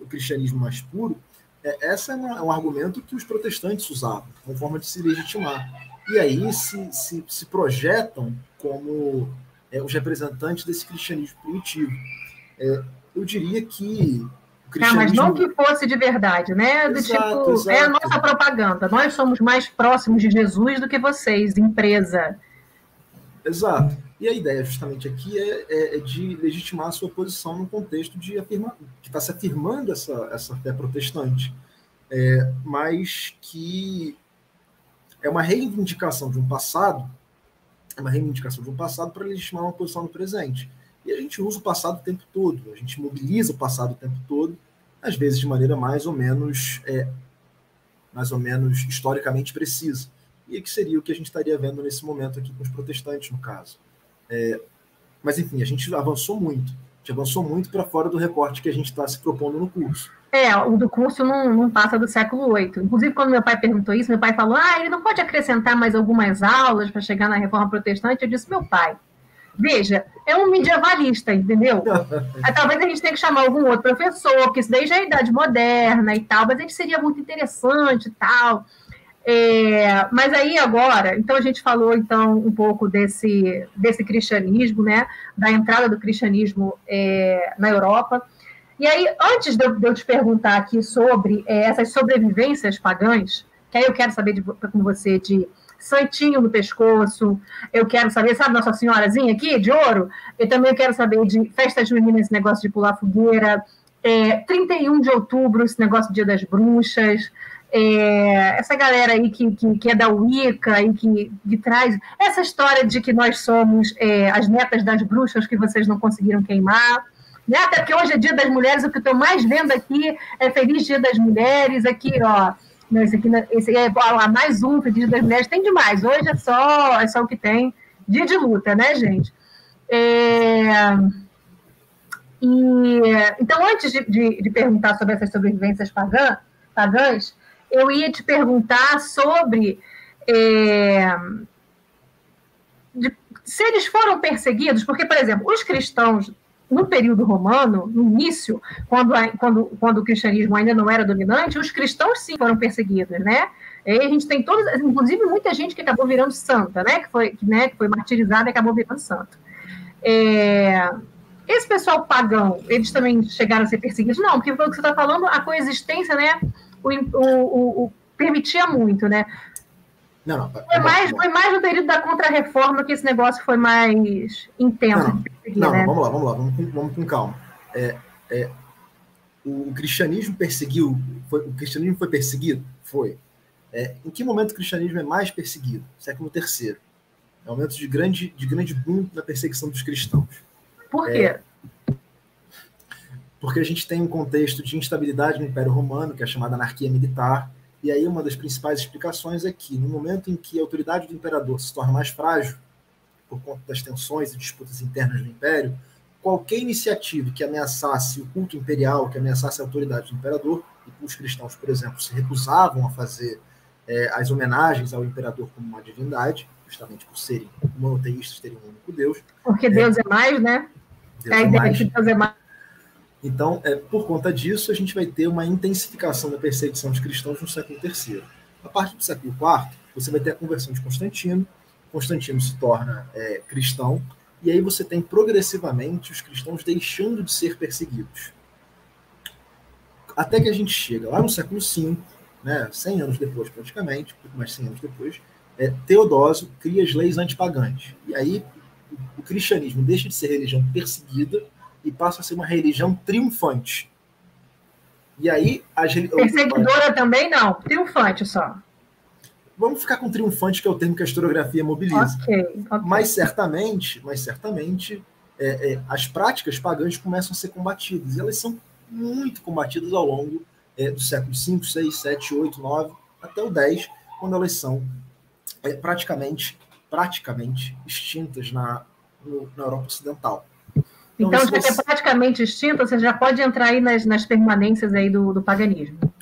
o cristianismo mais puro, esse é um argumento que os protestantes usavam, como forma de se legitimar. E aí se projetam como os representantes desse cristianismo primitivo. Eu diria que o cristianismo... mas não que fosse de verdade, né? Exato. É a nossa propaganda. Nós somos mais próximos de Jesus do que vocês, empresa. Exato. E a ideia, justamente aqui, é de legitimar a sua posição no contexto de está se afirmando essa fé protestante, mas que é uma reivindicação de um passado, para legitimar uma posição no presente. E a gente usa o passado o tempo todo, a gente mobiliza o passado o tempo todo, às vezes de maneira mais ou menos historicamente precisa. E que seria o que a gente estaria vendo nesse momento aqui com os protestantes, no caso. Mas, enfim, a gente avançou muito. A gente avançou muito para fora do recorte que a gente está se propondo no curso. O do curso não passa do século VIII. Inclusive, quando meu pai perguntou isso, meu pai falou, ele não pode acrescentar mais algumas aulas para chegar na Reforma Protestante? Eu disse, meu pai, veja, é um medievalista, entendeu? Talvez a gente tenha que chamar algum outro professor, porque isso daí já é idade moderna e tal, mas a gente seria muito interessante e tal. Mas aí agora, então a gente falou então um pouco desse cristianismo, né, da entrada do cristianismo na Europa. E aí, antes de eu te perguntar aqui sobre essas sobrevivências pagãs, que aí eu quero saber com você de santinho no pescoço, eu quero saber, sabe, Nossa Senhorazinha aqui, de ouro? Eu também quero saber de festa junina, esse negócio de pular fogueira, 31 de outubro, esse negócio do Dia das Bruxas, essa galera aí que é da Wicca e que traz essa história de que nós somos as netas das bruxas que vocês não conseguiram queimar, né? Até porque hoje é Dia das Mulheres, o que eu estou mais vendo aqui é Feliz Dia das Mulheres, aqui, ó, não, esse é mais um Feliz Dia das Mulheres, tem demais, hoje é só o que tem, dia de luta, né, gente? Então, antes de perguntar sobre essas sobrevivências pagãs, eu ia te perguntar sobre se eles foram perseguidos, porque, por exemplo, os cristãos, no período romano, no início, quando o cristianismo ainda não era dominante, os cristãos sim foram perseguidos, né? E a gente tem todos, inclusive muita gente que acabou virando santa, né? Que foi martirizada e acabou virando santo. Esse pessoal pagão, eles também chegaram a ser perseguidos? Não, porque pelo que você está falando, a coexistência, né, permitia muito, né? Não, foi mais no período da Contra-Reforma que esse negócio foi mais intenso. Né? Vamos lá, vamos com calma. O cristianismo o cristianismo foi perseguido? Foi. Em que momento o cristianismo é mais perseguido? Século III. É um momento de grande boom na perseguição dos cristãos. Por quê? Porque a gente tem um contexto de instabilidade no Império Romano, que é a chamada anarquia militar, e aí uma das principais explicações é que, no momento em que a autoridade do imperador se torna mais frágil, por conta das tensões e disputas internas do Império, qualquer iniciativa que ameaçasse o culto imperial, que ameaçasse a autoridade do imperador, e os cristãos, por exemplo, se recusavam a fazer as homenagens ao imperador como uma divindade, justamente por serem monoteístas, terem um único Deus. Porque Deus é mais, né? Deus é mais. Que Deus é mais. Então, por conta disso, a gente vai ter uma intensificação da perseguição dos cristãos no século III. A partir do século IV, você vai ter a conversão de Constantino. Constantino se torna cristão, e aí você tem progressivamente os cristãos deixando de ser perseguidos. Até que a gente chega lá no século V, né, 100 anos depois praticamente, pouco mais de 100 anos depois, Teodósio cria as leis antipagãs. E aí o cristianismo deixa de ser religião perseguida e passa a ser uma religião triunfante. E aí perseguidora também não, triunfante só. Vamos ficar com triunfante, que é o termo que a historiografia mobiliza. Okay. Mas certamente as práticas pagãs começam a ser combatidas. E elas são muito combatidas ao longo do século V, VI, VII, VIII, IX, até o X, quando elas são praticamente extintas na Europa Ocidental. Então, já que é praticamente extinta, você já pode entrar aí nas permanências aí do paganismo.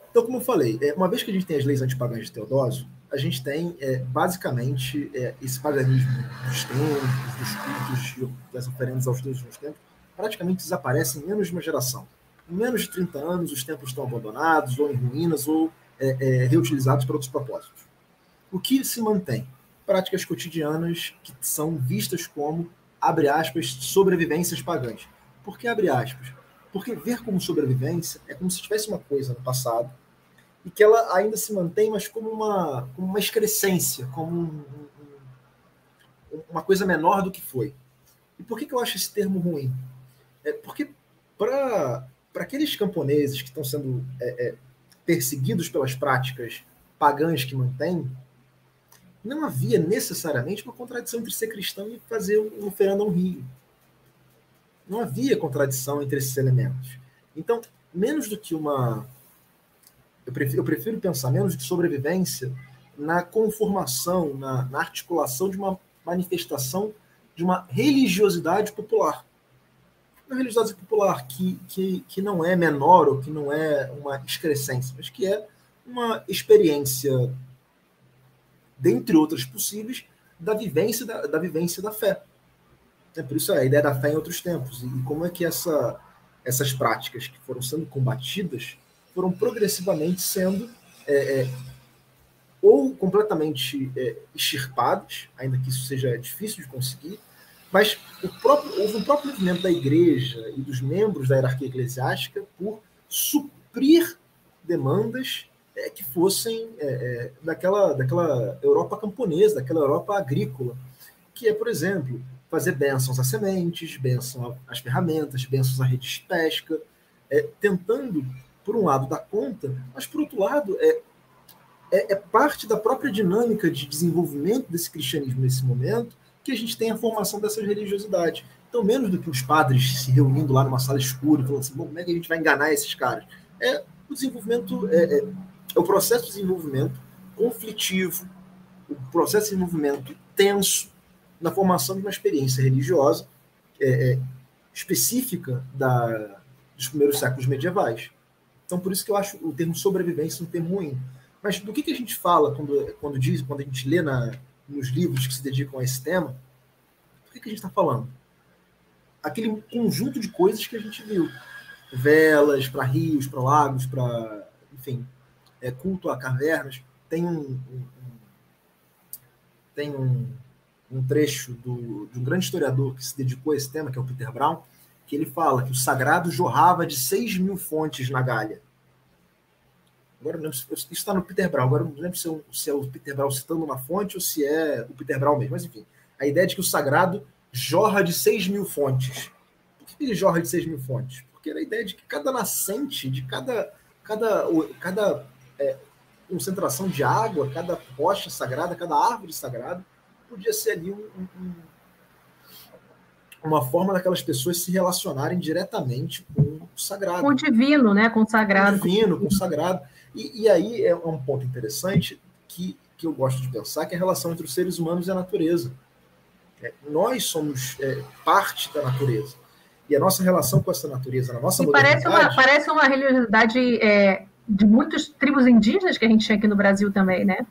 Então, como eu falei, uma vez que a gente tem as leis antipagãs de Teodósio, a gente tem, basicamente, esse paganismo dos templos, dos cultos, das oferendas aos deuses nos templos, praticamente desaparece em menos de uma geração. Em menos de 30 anos, os templos estão abandonados, ou em ruínas, ou reutilizados para outros propósitos. O que se mantém? Práticas cotidianas que são vistas como, abre aspas, sobrevivências pagãs. Por que abre aspas? Porque ver como sobrevivência é como se tivesse uma coisa no passado e que ela ainda se mantém, mas como uma excrescência, como uma coisa menor do que foi. E por que eu acho esse termo ruim? Porque para aqueles camponeses que estão sendo perseguidos pelas práticas pagãs que mantêm, não havia necessariamente uma contradição entre ser cristão e fazer uma oferenda a um rio. Não havia contradição entre esses elementos. Então, menos do que uma... Eu prefiro pensar menos de sobrevivência na conformação, na articulação de uma manifestação de uma religiosidade popular. Uma religiosidade popular que não é menor ou que não é uma excrescência, mas que é uma experiência, dentre outras possíveis, da vivência da fé. Por isso a ideia da fé em outros tempos. E como é que essas práticas que foram sendo combatidas foram progressivamente sendo ou completamente extirpadas, ainda que isso seja difícil de conseguir, mas houve um próprio movimento da igreja e dos membros da hierarquia eclesiástica por suprir demandas que fossem daquela Europa camponesa, daquela Europa agrícola, que é, por exemplo, fazer bênçãos às sementes, bênçãos às ferramentas, bênçãos à rede de pesca, tentando, por um lado, dar conta, mas, por outro lado, é parte da própria dinâmica de desenvolvimento desse cristianismo nesse momento que a gente tem a formação dessas religiosidades. Então, menos do que os padres se reunindo lá numa sala escura e falando assim, bom, como é que a gente vai enganar esses caras? O desenvolvimento, o processo de desenvolvimento conflitivo, o processo de desenvolvimento tenso na formação de uma experiência religiosa específica dos primeiros séculos medievais. Então, por isso que eu acho o termo sobrevivência um termo ruim. Mas do que a gente fala quando a gente lê nos livros que se dedicam a esse tema? Do que a gente está falando? Aquele conjunto de coisas que a gente viu. Velas para rios, para lagos, para, enfim, culto a cavernas. Tem um trecho de um grande historiador que se dedicou a esse tema, que é o Peter Brown, que ele fala que o sagrado jorrava de 6.000 fontes na Gália. Agora, não lembro, isso está no Peter Brown, agora não lembro se é o Peter Brown citando uma fonte ou se é o Peter Brown mesmo, mas enfim, a ideia é de que o sagrado jorra de 6.000 fontes. Por que ele jorra de 6.000 fontes? Porque era a ideia de que cada nascente, de cada concentração de água, cada rocha sagrada, cada árvore sagrada, podia ser ali uma forma daquelas pessoas se relacionarem diretamente com o sagrado. Com o divino, né? Com o sagrado. Com o divino, com o sagrado. E aí é um ponto interessante que eu gosto de pensar, que é a relação entre os seres humanos e a natureza. Nós somos parte da natureza. E a nossa relação com essa natureza, na nossa modernidade... Parece uma religiosidade de muitas tribos indígenas que a gente tinha aqui no Brasil também, né?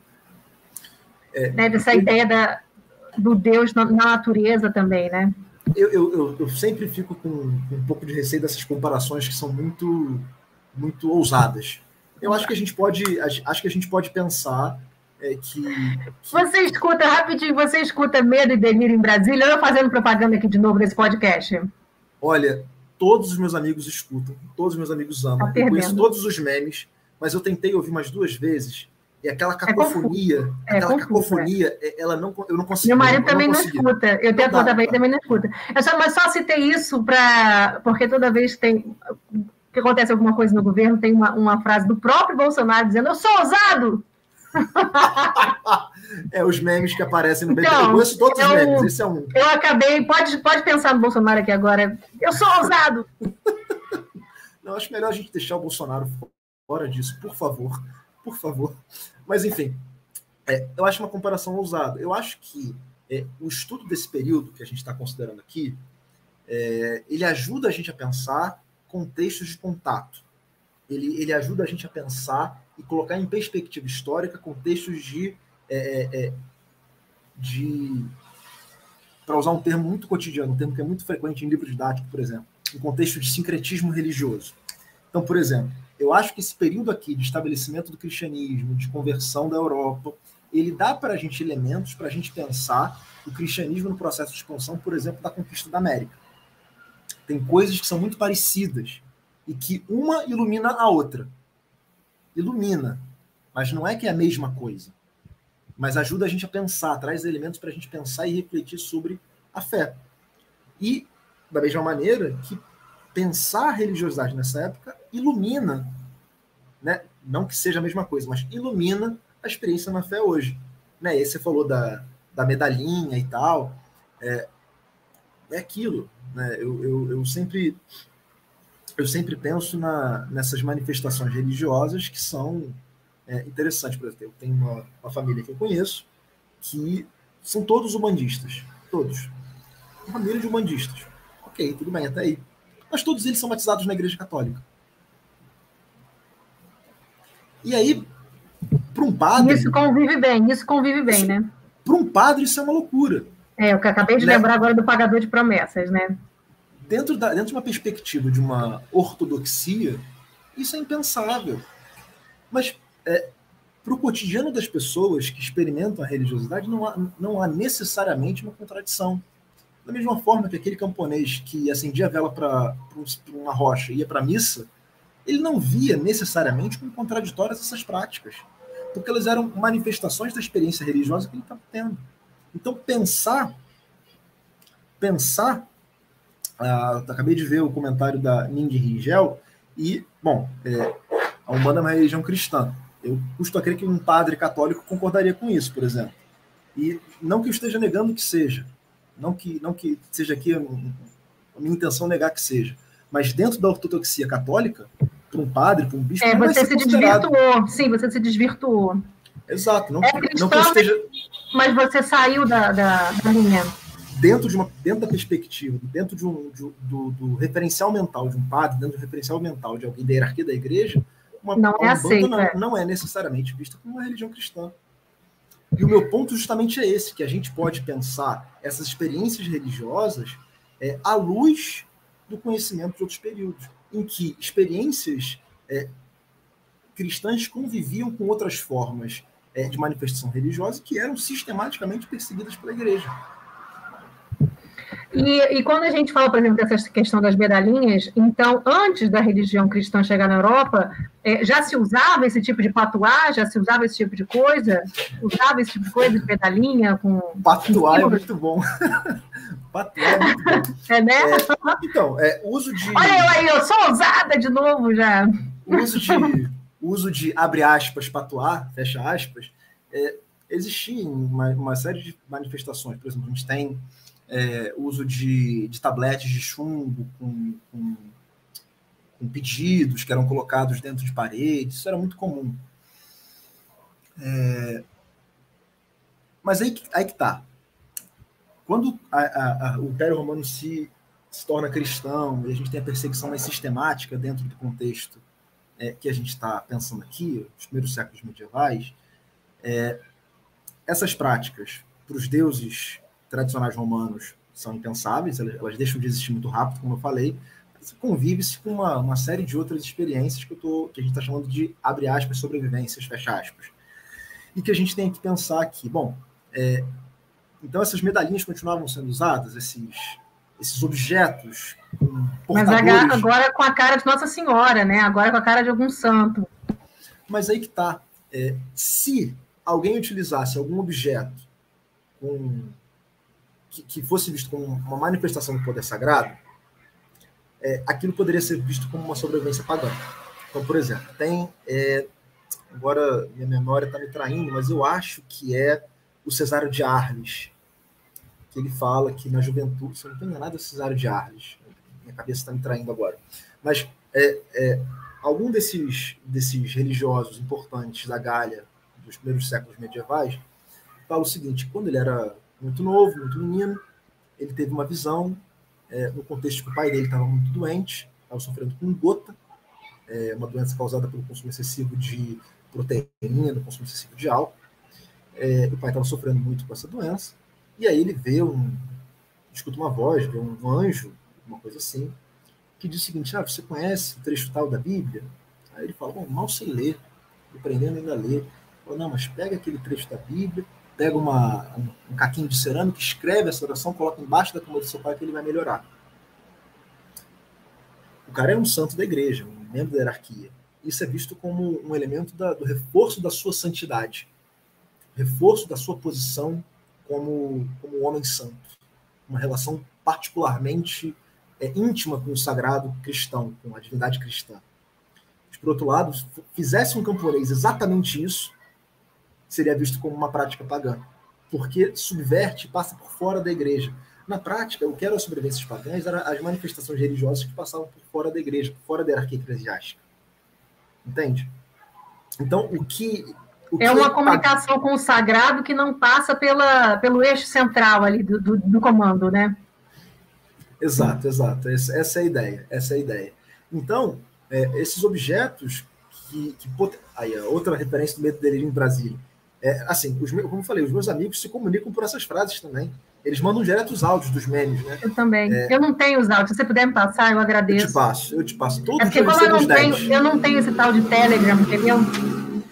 Dessa ideia do Deus na natureza também, né? Eu sempre fico com um pouco de receio dessas comparações que são muito, muito ousadas. Eu acho que a gente pode pensar Você escuta, rapidinho, você escuta Medo e Delírio em Brasília? Eu fazendo propaganda aqui de novo nesse podcast. Olha, todos os meus amigos escutam, todos os meus amigos amam. Eu conheço todos os memes, mas eu tentei ouvir umas 2 vezes, e aquela cacofonia, eu não consegui. Meu marido também não escuta, eu tento também não escuta. Mas só citei isso porque toda vez que acontece alguma coisa no governo, tem uma frase do próprio Bolsonaro dizendo: eu sou ousado! Os memes que aparecem no BBB. Eu conheço todos os memes, esse é um. Eu acabei, pode pensar no Bolsonaro aqui agora. Eu sou ousado! Não, acho melhor a gente deixar o Bolsonaro fora disso, por favor. Por favor. Mas, enfim, eu acho uma comparação ousada. Eu acho que o estudo desse período que a gente está considerando aqui, ele ajuda a gente a pensar contextos de contato. Ele ajuda a gente a pensar e colocar em perspectiva histórica contextos para usar um termo muito cotidiano, um termo que é muito frequente em livro didático, por exemplo, um contexto de sincretismo religioso. Então, por exemplo, eu acho que esse período aqui de estabelecimento do cristianismo, de conversão da Europa, ele dá para a gente elementos para a gente pensar o cristianismo no processo de expansão, por exemplo, da conquista da América. Tem coisas que são muito parecidas e que uma ilumina a outra. Ilumina, mas não é que é a mesma coisa. Mas ajuda a gente a pensar, traz elementos para a gente pensar e refletir sobre a fé. E, da mesma maneira, que pensar a religiosidade nessa época ilumina, né? Não que seja a mesma coisa, mas ilumina a experiência na fé hoje. Né? E aí você falou da medalhinha e tal. É aquilo. Né? Eu sempre penso nessas manifestações religiosas que são interessantes. Por exemplo, eu tenho uma família que eu conheço que são todos umbandistas. Todos. Uma família de umbandistas. Ok, tudo bem, até aí. Mas todos eles são batizados na Igreja Católica. E aí, para um padre... Isso convive bem, né? Para um padre, isso é uma loucura. Eu acabei de lembrar agora do pagador de promessas, né? Dentro de uma perspectiva de uma ortodoxia, isso é impensável. Mas para o cotidiano das pessoas que experimentam a religiosidade, não há necessariamente uma contradição. Da mesma forma que aquele camponês que acendia a vela para uma rocha e ia para a missa, ele não via necessariamente como contraditórias essas práticas, porque elas eram manifestações da experiência religiosa que ele estava tendo. Então, pensar, acabei de ver o comentário da Nindy Rigel, e, bom, a Umbanda é uma religião cristã. Eu custo a crer que um padre católico concordaria com isso, por exemplo. E não que eu esteja negando que seja, não que seja aqui a minha intenção negar que seja, mas dentro da ortodoxia católica, para um padre, para um bispo, não você se desvirtuou. Sim, você se desvirtuou. Exato. Não cristão, que eu esteja... Mas você saiu da linha. Dentro da perspectiva, dentro do referencial mental de um padre, dentro do referencial mental de alguém da hierarquia da igreja, uma Umbanda não é necessariamente vista como uma religião cristã. E o meu ponto justamente é esse, que a gente pode pensar essas experiências religiosas à luz do conhecimento de outros períodos, em que experiências cristãs conviviam com outras formas de manifestação religiosa que eram sistematicamente perseguidas pela igreja. E quando a gente fala, por exemplo, dessa questão das medalhinhas, então, antes da religião cristã chegar na Europa, já se usava esse tipo de patuá, já se usava esse tipo de coisa? Usava esse tipo de coisa, de medalhinha? Patuá é muito bom. Patuá é muito bom. Né? Então, uso de... Olha eu aí, eu sou ousada de novo já. Uso de abre aspas, patuá, fecha aspas, existia uma série de manifestações. Por exemplo, a gente tem uso de tabletes de chumbo com pedidos que eram colocados dentro de paredes. Isso era muito comum. Mas aí que tá. Quando o Império Romano se torna cristão e a gente tem a perseguição mais sistemática dentro do contexto que a gente está pensando aqui, os primeiros séculos medievais, essas práticas para os deuses tradicionais romanos são impensáveis, elas deixam de existir muito rápido, como eu falei, mas convive-se com uma série de outras experiências que a gente está chamando de, abre aspas, sobrevivências, fecha aspas. e que a gente tem que pensar aqui. Bom, então essas medalhinhas continuavam sendo usadas, esses objetos com portadores... Mas agora com a cara de Nossa Senhora, né? Agora com a cara de algum santo. Mas aí que está. Se alguém utilizasse algum objeto que fosse visto como uma manifestação do poder sagrado, aquilo poderia ser visto como uma sobrevivência pagã. Então, por exemplo, agora minha memória está me traindo, mas eu acho que é o Cesário de Arles, que ele fala que na juventude, se eu não estou enganado, é o Cesário de Arles. Minha cabeça está me traindo agora. Mas algum desses religiosos importantes da Gália, dos primeiros séculos medievais, fala o seguinte: quando ele era muito novo, muito menino, ele teve uma visão, no contexto que o pai dele estava muito doente, estava sofrendo com gota, uma doença causada pelo consumo excessivo de proteína, do consumo excessivo de álcool. O pai estava sofrendo muito com essa doença, e aí ele escuta uma voz, vê um anjo, uma coisa assim, que diz o seguinte: você conhece o trecho tal da Bíblia? Aí ele fala: bom, mal sei ler, estou aprendendo ainda a ler. Fala: não, mas pega aquele trecho da Bíblia, pega um caquinho de cerâmica, escreve essa oração, coloca embaixo da cama do seu pai que ele vai melhorar. O cara é um santo da igreja, um membro da hierarquia. Isso é visto como um elemento do reforço da sua santidade, reforço da sua posição como homem santo, uma relação particularmente íntima com o sagrado cristão, com a divindade cristã. Mas, por outro lado, se fizesse um camponês exatamente isso, seria visto como uma prática pagã, porque subverte e passa por fora da igreja. Na prática, o que eram as sobrevivências pagãs eram as manifestações religiosas que passavam por fora da igreja, por fora da hierarquia eclesiástica. Entende? Então, uma comunicação com o sagrado que não passa pelo eixo central ali do comando, né? Exato. Essa é a ideia. Então, esses objetos aí, outra referência do Medo e Delírio em Brasília. Assim, como eu falei, os meus amigos se comunicam por essas frases também. Eles mandam direto os áudios dos memes, né? Eu também. Eu não tenho os áudios. Se você puder me passar, eu agradeço. Eu te passo. Todos porque como eu não tenho esse tal de Telegram, entendeu?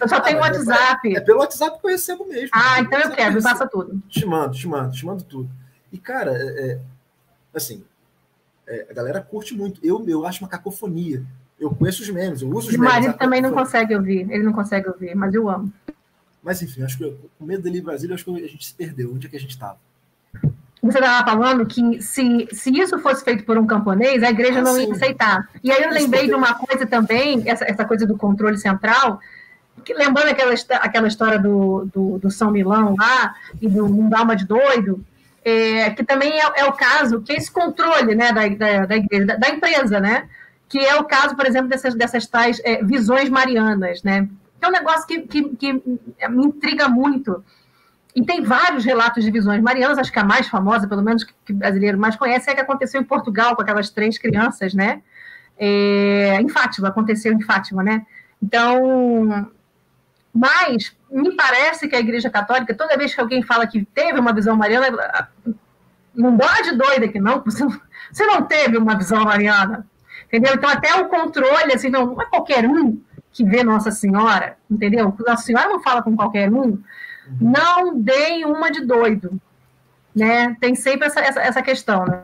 Eu só tenho WhatsApp. É pelo WhatsApp que eu recebo mesmo. Então eu quero, me passa tudo. Te mando tudo. E, cara, assim, a galera curte muito. Eu acho uma cacofonia. Eu conheço os memes, eu uso os memes. Meu marido também não consegue ouvir. Ele não consegue ouvir, mas eu amo. Mas, enfim, acho que com Medo dele Brasília, acho que a gente se perdeu. Onde é que a gente estava? Você estava falando que se isso fosse feito por um camponês, a igreja não ia aceitar. E aí eu lembrei de uma coisa também, essa coisa do controle central, que, lembrando aquela história do São Milão lá, e do Alma de Doido, que também é o caso, que é esse controle, né, da igreja, da empresa, né? Que é o caso, por exemplo, dessas tais visões marianas, né? Que é um negócio que me intriga muito. E tem vários relatos de visões marianas, acho que a mais famosa, pelo menos que o brasileiro mais conhece, é a que aconteceu em Portugal com aquelas 3 crianças, né? Em Fátima, aconteceu em Fátima, né? Então, mas me parece que a Igreja Católica, toda vez que alguém fala que teve uma visão mariana, não dá de doida que não, você não teve uma visão mariana, entendeu? Então, até o controle, assim, não é qualquer um que vê Nossa Senhora, entendeu? Nossa Senhora não fala com qualquer um. Não deem uma de doido, né? Tem sempre essa questão, né?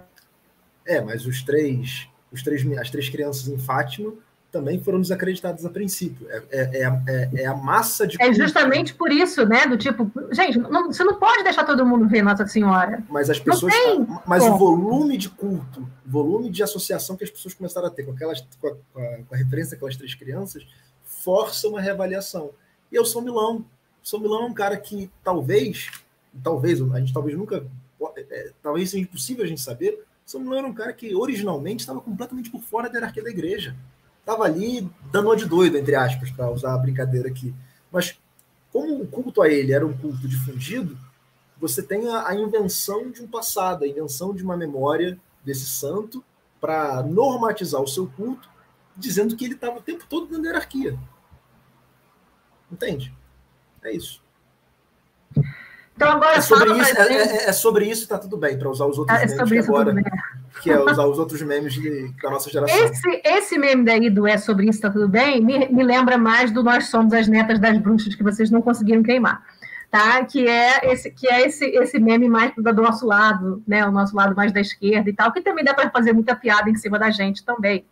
Mas as 3 crianças em Fátima também foram desacreditadas a princípio. É a massa de... É justamente por isso, né? Do tipo, gente, você não pode deixar todo mundo ver Nossa Senhora. Mas as pessoas... Mas o volume de culto, o volume de associação que as pessoas começaram a ter com a referência daquelas 3 crianças força uma reavaliação. E é o São Milão. São Milão é um cara que talvez a gente nunca, talvez seja impossível a gente saber. São Milão era um cara que originalmente estava completamente por fora da hierarquia da igreja. Estava ali dando uma de doido, entre aspas, para usar a brincadeira aqui. Mas como o culto a ele era um culto difundido, você tem a invenção de um passado, a invenção de uma memória desse santo para normatizar o seu culto, dizendo que ele estava o tempo todo dentro da hierarquia. Entende? É isso. Então agora é sobre isso, tá tudo bem, para usar os outros memes que agora, que é usar os outros memes da nossa geração. Esse meme daí do É Sobre Isso, Tá Tudo Bem, me lembra mais do Nós Somos as Netas das Bruxas que vocês não conseguiram queimar, tá? Que é esse meme mais do nosso lado, né? O nosso lado mais da esquerda e tal, que também dá para fazer muita piada em cima da gente também.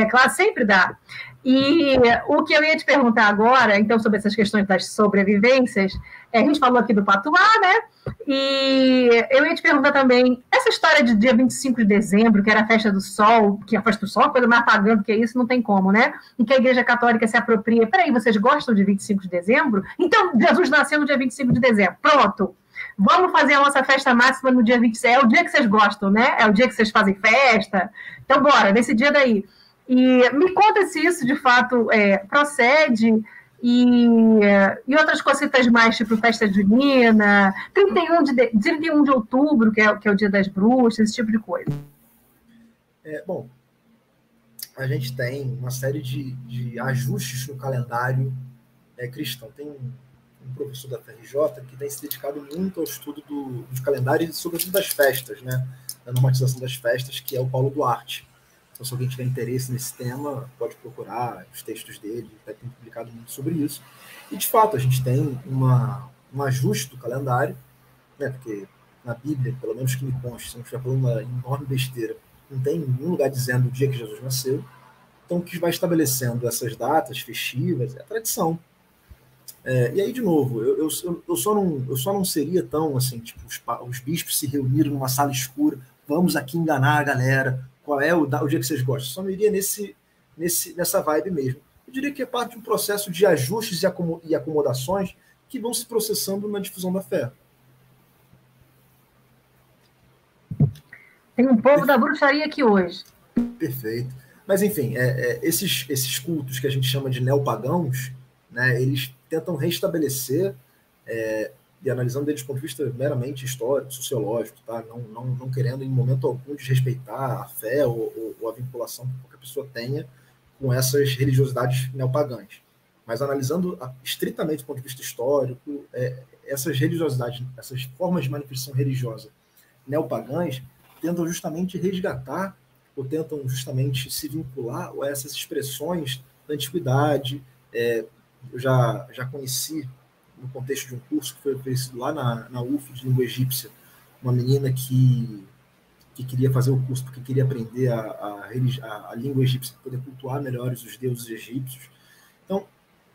Claro, sempre dá. E o que eu ia te perguntar agora, então, sobre essas questões das sobrevivências, a gente falou aqui do Patuá, né? E eu ia te perguntar também, essa história de dia 25 de dezembro, que era a festa do sol, que a festa do sol, a coisa mais pagã do que isso, não tem como, né? Em que a Igreja Católica se apropria. Peraí, vocês gostam de 25 de dezembro? Então, Jesus nasceu no dia 25 de dezembro. Pronto. Vamos fazer a nossa festa máxima no dia 26. É o dia que vocês gostam, né? É o dia que vocês fazem festa. Então, bora, nesse dia daí. E me conta se isso, de fato, procede e outras cositas mais, tipo festa junina, 31 de outubro, que é o dia das bruxas, esse tipo de coisa. Bom, a gente tem uma série de ajustes no calendário cristão. Tem um professor da FRJ que tem se dedicado muito ao estudo dos calendários e, sobretudo, das festas, né? Da normatização das festas, que é o Paulo Duarte. Então, se alguém tiver interesse nesse tema, pode procurar os textos dele, ele tem publicado muito sobre isso. E, de fato, a gente tem um ajuste do calendário, né? Porque na Bíblia, pelo menos que me conste, se não estiver falando uma enorme besteira, não tem nenhum lugar dizendo o dia que Jesus nasceu. Então, o que vai estabelecendo essas datas festivas é a tradição. E aí, de novo, eu só não seria tão assim, tipo, os bispos se reuniram numa sala escura, vamos aqui enganar a galera, qual é o dia que vocês gostam? Só não iria nessa vibe mesmo. Eu diria que é parte de um processo de ajustes e acomodações que vão se processando na difusão da fé. Tem um povo da bruxaria aqui hoje. Perfeito. Mas, enfim, esses cultos que a gente chama de neopagãos, né, eles tentam restabelecer, e analisando eles do ponto de vista meramente histórico, sociológico, tá? Não querendo em momento algum desrespeitar a fé ou a vinculação que qualquer pessoa tenha com essas religiosidades neopagãs. Mas analisando estritamente do ponto de vista histórico, essas religiosidades, essas formas de manifestação religiosa neopagãs tentam justamente resgatar ou tentam justamente se vincular a essas expressões da antiguidade. Eu já conheci, no contexto de um curso que foi oferecido lá na UF de língua egípcia, uma menina que queria fazer o curso porque queria aprender a língua egípcia para poder cultuar melhor os deuses egípcios. Então,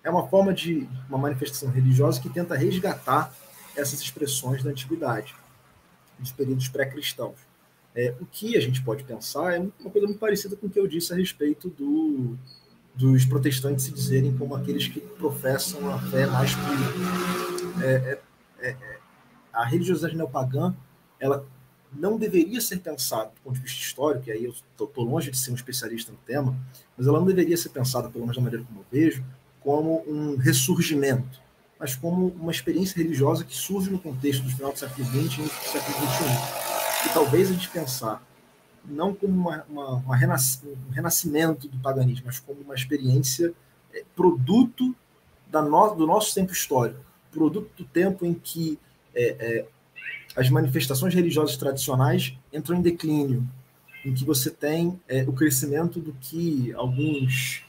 é uma forma de uma manifestação religiosa que tenta resgatar essas expressões da antiguidade, dos períodos pré-cristãos. O que a gente pode pensar é uma coisa muito parecida com o que eu disse a respeito dos protestantes se dizerem como aqueles que professam a fé mais pura. A religiosidade neopagã, ela não deveria ser pensada do ponto de vista histórico, e aí eu estou longe de ser um especialista no tema, mas ela não deveria ser pensada, pelo menos da maneira como eu vejo, como um ressurgimento, mas como uma experiência religiosa que surge no contexto do final do século XX e do século XXI. E talvez a gente pensar não como um renascimento do paganismo, mas como uma experiência produto do nosso tempo histórico, produto do tempo em que as manifestações religiosas tradicionais entram em declínio, em que você tem o crescimento do que alguns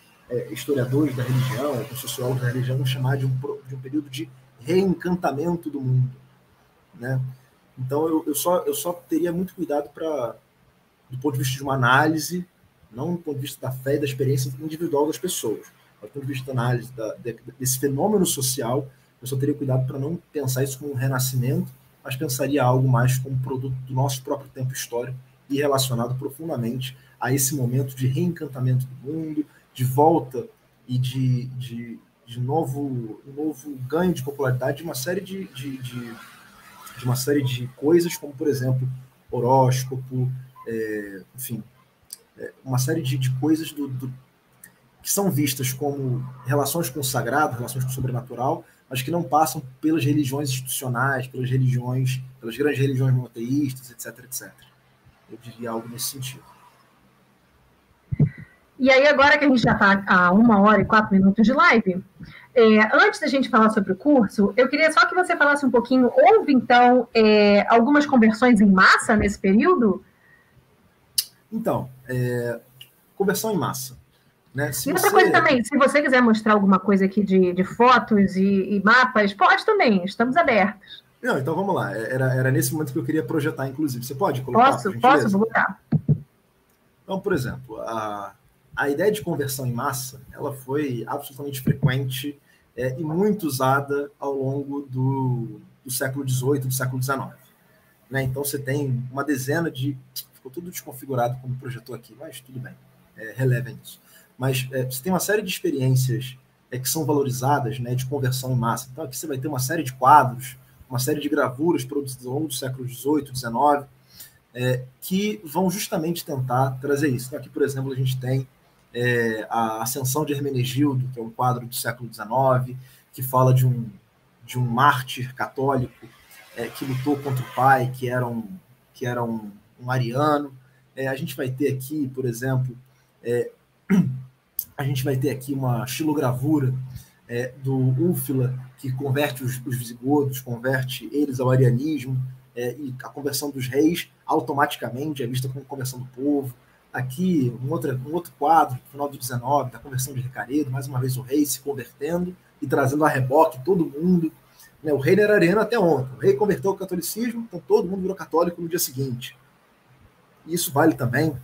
historiadores da religião, alguns sociólogos da religião vão chamar de um período de reencantamento do mundo, né? Então eu só teria muito cuidado do ponto de vista de uma análise, não do ponto de vista da fé e da experiência individual das pessoas, mas do ponto de vista da análise desse fenômeno social, eu só teria cuidado para não pensar isso como um renascimento, mas pensaria algo mais como produto do nosso próprio tempo histórico e relacionado profundamente a esse momento de reencantamento do mundo, de volta e de novo ganho de popularidade de uma série de uma série de coisas, como, por exemplo, horóscopo, enfim, uma série de coisas que são vistas como relações com o sagrado, relações com o sobrenatural, mas que não passam pelas religiões institucionais, pelas grandes religiões monoteístas, etc, etc. Eu diria algo nesse sentido. E aí, agora que a gente já está a 1 hora e 4 minutos de live, Antes da gente falar sobre o curso, eu queria só que você falasse um pouquinho, houve, então, algumas conversões em massa nesse período? Então, conversão em massa. Né? E outra coisa também, se você quiser mostrar alguma coisa aqui de fotos e mapas, pode também, estamos abertos. Não, então vamos lá. Era nesse momento que eu queria projetar, inclusive. Você pode colocar? Posso, vou botar. Então, por exemplo, a ideia de conversão em massa, ela foi absolutamente frequente e muito usada ao longo do século XVIII, do século XIX. Né? Então, você tem uma dezena de... Ficou tudo desconfigurado como projetou aqui, mas tudo bem, relevem isso. Mas você tem uma série de experiências que são valorizadas, né, de conversão em massa. Então, aqui você vai ter uma série de quadros, uma série de gravuras produzidas ao longo do século XVIII, XIX, que vão justamente tentar trazer isso. Então, aqui, por exemplo, a gente tem a Ascensão de Hermenegildo, que é um quadro do século XIX, que fala de um mártir católico que lutou contra o pai, que era um ariano. A gente vai ter aqui, por exemplo, a gente vai ter aqui uma xilogravura do Úlfila, que converte os visigodos, converte eles ao arianismo, e a conversão dos reis automaticamente é vista como conversão do povo. Aqui, um outro quadro, no final do 19, da conversão de Recaredo, mais uma vez o rei se convertendo e trazendo a reboque todo mundo. O rei era ariano até ontem. O rei converteu ao catolicismo, então todo mundo virou católico no dia seguinte. E isso vale também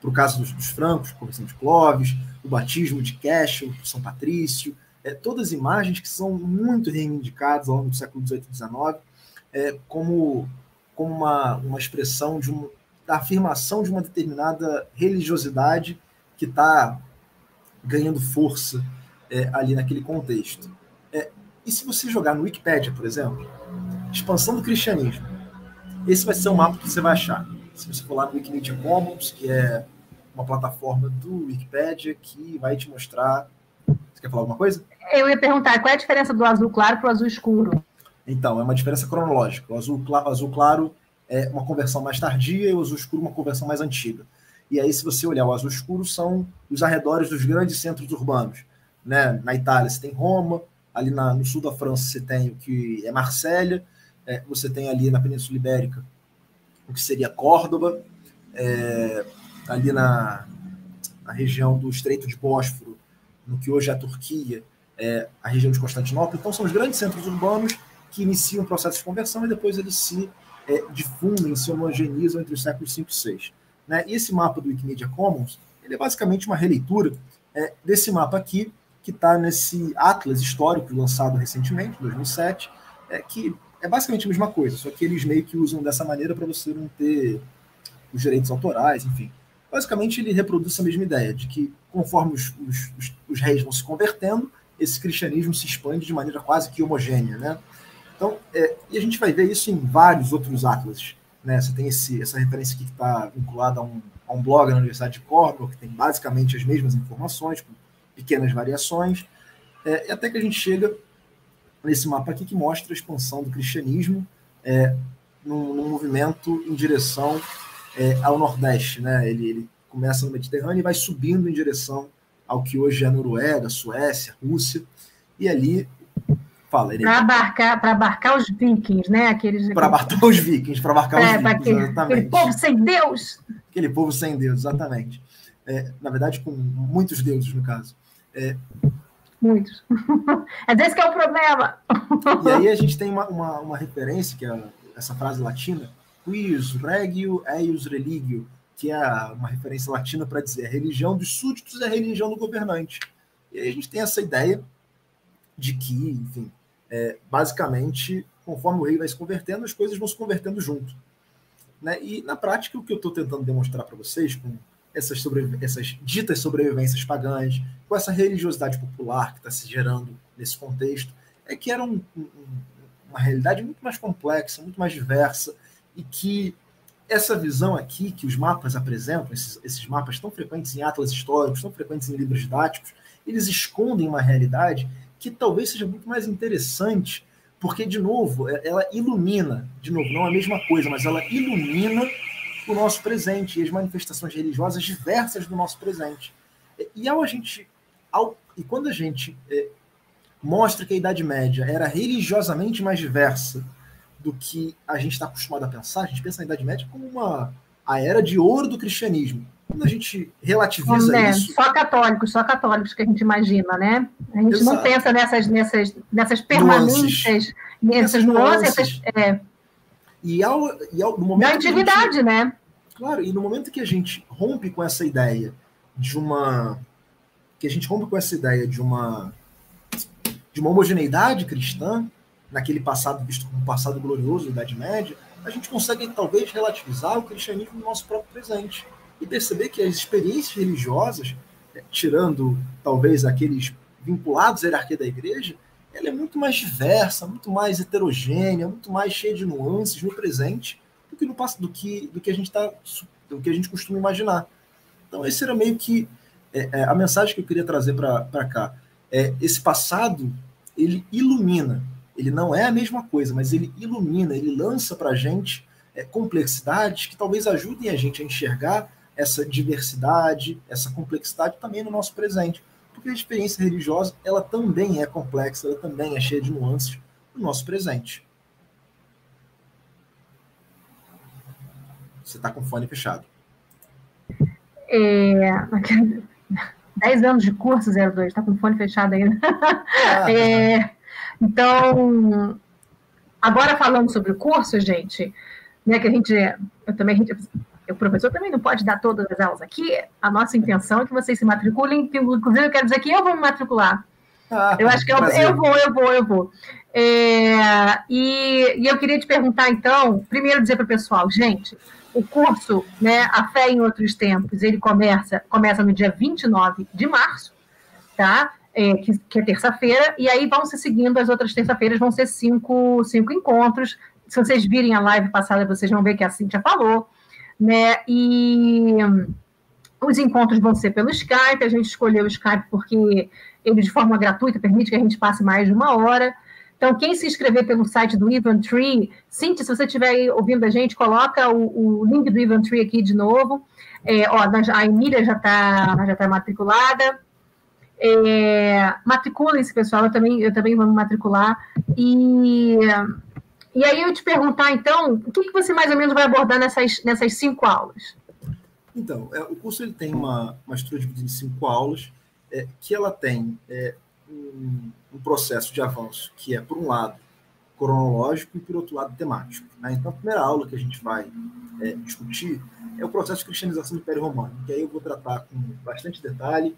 para o caso dos francos, a conversão de Clovis, o batismo de Cashel, São Patrício, todas imagens que são muito reivindicadas ao longo do século XVIII e XIX, como uma expressão da afirmação de uma determinada religiosidade que está ganhando força ali naquele contexto. E se você jogar no Wikipedia, por exemplo, expansão do cristianismo, esse vai ser o mapa que você vai achar. Se você for lá no Wikimedia Commons, que é uma plataforma do Wikipedia que vai te mostrar... Você quer falar alguma coisa? Eu ia perguntar, qual é a diferença do azul claro para o azul escuro? Então, é uma diferença cronológica. O azul claro é uma conversão mais tardia e o azul escuro uma conversão mais antiga. E aí, se você olhar, o azul escuro são os arredores dos grandes centros urbanos. Né? Na Itália, você tem Roma, ali no sul da França, você tem o que é Marsella, você tem ali na Península Ibérica o que seria Córdoba, ali na região do Estreito de Bósforo, no que hoje é a Turquia, a região de Constantinopla. Então, são os grandes centros urbanos que iniciam o processo de conversão e depois eles se difundem, se homogeneizam entre os séculos 5 e 6. Né? E esse mapa do Wikimedia Commons, ele é basicamente uma releitura desse mapa aqui, que está nesse atlas histórico lançado recentemente, em 2007, que é basicamente a mesma coisa, só que eles meio que usam dessa maneira para você não ter os direitos autorais, enfim. Basicamente, ele reproduz a mesma ideia, de que conforme os reis vão se convertendo, esse cristianismo se expande de maneira quase que homogênea. Né? Então, e a gente vai ver isso em vários outros atlas. Né? Você tem essa referência aqui que está vinculada a um blog na Universidade de Córdoba, que tem basicamente as mesmas informações, com pequenas variações, e até que a gente chega nesse mapa aqui que mostra a expansão do cristianismo num movimento em direção ao Nordeste. Né? Ele começa no Mediterrâneo e vai subindo em direção ao que hoje é a Noruega, Suécia, Rússia, e ali... Para abarcar os vikings, né? Para abarcar os vikings, para abarcar os vikings, exatamente. Aquele povo sem Deus. Aquele povo sem Deus, exatamente. Na verdade, com muitos deuses, no caso. Muitos. É desse que é o problema. E aí a gente tem uma referência, que é essa frase latina, quis regio eius religio, que é uma referência latina para dizer a religião dos súditos é a religião do governante. E aí a gente tem essa ideia de que, enfim, basicamente, conforme o rei vai se convertendo, as coisas vão se convertendo junto. Né? E, na prática, o que eu estou tentando demonstrar para vocês, com essas ditas sobrevivências pagãs, com essa religiosidade popular que está se gerando nesse contexto, é que era uma realidade muito mais complexa, muito mais diversa, e que essa visão aqui que os mapas apresentam, esses mapas tão frequentes em atlas históricos, tão frequentes em livros didáticos, eles escondem uma realidade que talvez seja muito mais interessante, porque, de novo, ela ilumina, de novo, não é a mesma coisa, mas ela ilumina o nosso presente e as manifestações religiosas diversas do nosso presente. E quando a gente mostra que a Idade Média era religiosamente mais diversa do que a gente está acostumado a pensar. A gente pensa na Idade Média como a era de ouro do cristianismo. Quando a gente relativiza isso... Só católicos que a gente imagina, né? A gente Exato. não pensa nessas permanências, nessas nuances. No momento da antiguidade, né? Claro, e no momento que a gente rompe com essa ideia de uma homogeneidade cristã, naquele passado visto como passado glorioso da Idade Média, a gente consegue talvez relativizar o cristianismo no nosso próprio presente e perceber que as experiências religiosas, tirando talvez aqueles vinculados à hierarquia da igreja, ela é muito mais diversa, muito mais heterogênea, muito mais cheia de nuances no presente do que no passado, do que a gente costuma imaginar. Então esse era meio que a mensagem que eu queria trazer para cá. Esse passado, ele ilumina. Ele não é a mesma coisa, mas ele ilumina, ele lança para a gente complexidades que talvez ajudem a gente a enxergar essa diversidade, essa complexidade também no nosso presente. Porque a experiência religiosa, ela também é complexa, ela também é cheia de nuances no nosso presente. Você está com o fone fechado. 10 anos de curso, 02, está com o fone fechado ainda. Então, agora falando sobre o curso, gente, né, que o professor também não pode dar todas as aulas aqui. A nossa intenção é que vocês se matriculem, inclusive eu quero dizer que eu vou me matricular. Eu acho que eu vou. E eu queria te perguntar, então, primeiro dizer para o pessoal, gente, o curso, né, A Fé em Outros Tempos, ele começa no dia 29 de março, tá? Que é terça-feira, e aí vão se seguindo, as outras terça-feiras vão ser cinco encontros. Se vocês virem a live passada, vocês vão ver que a Cíntia falou, né? E os encontros vão ser pelo Skype. A gente escolheu o Skype porque ele, de forma gratuita, permite que a gente passe mais de 1 hora. Então, quem se inscrever pelo site do Eventree, Cíntia, se você estiver aí ouvindo a gente, coloca o link do Eventree aqui de novo. A Emília já tá matriculada. Matriculem-se, pessoal, eu também vou me matricular. E aí eu te perguntar, então, o que você mais ou menos vai abordar nessas 5 aulas? Então, o curso ele tem uma estrutura dividida em 5 aulas, que ela tem um processo de avanço que é, por um lado, cronológico e, por outro lado, temático. Né? Então, a primeira aula que a gente vai discutir é o processo de cristianização do Império Romano, que aí eu vou tratar com bastante detalhe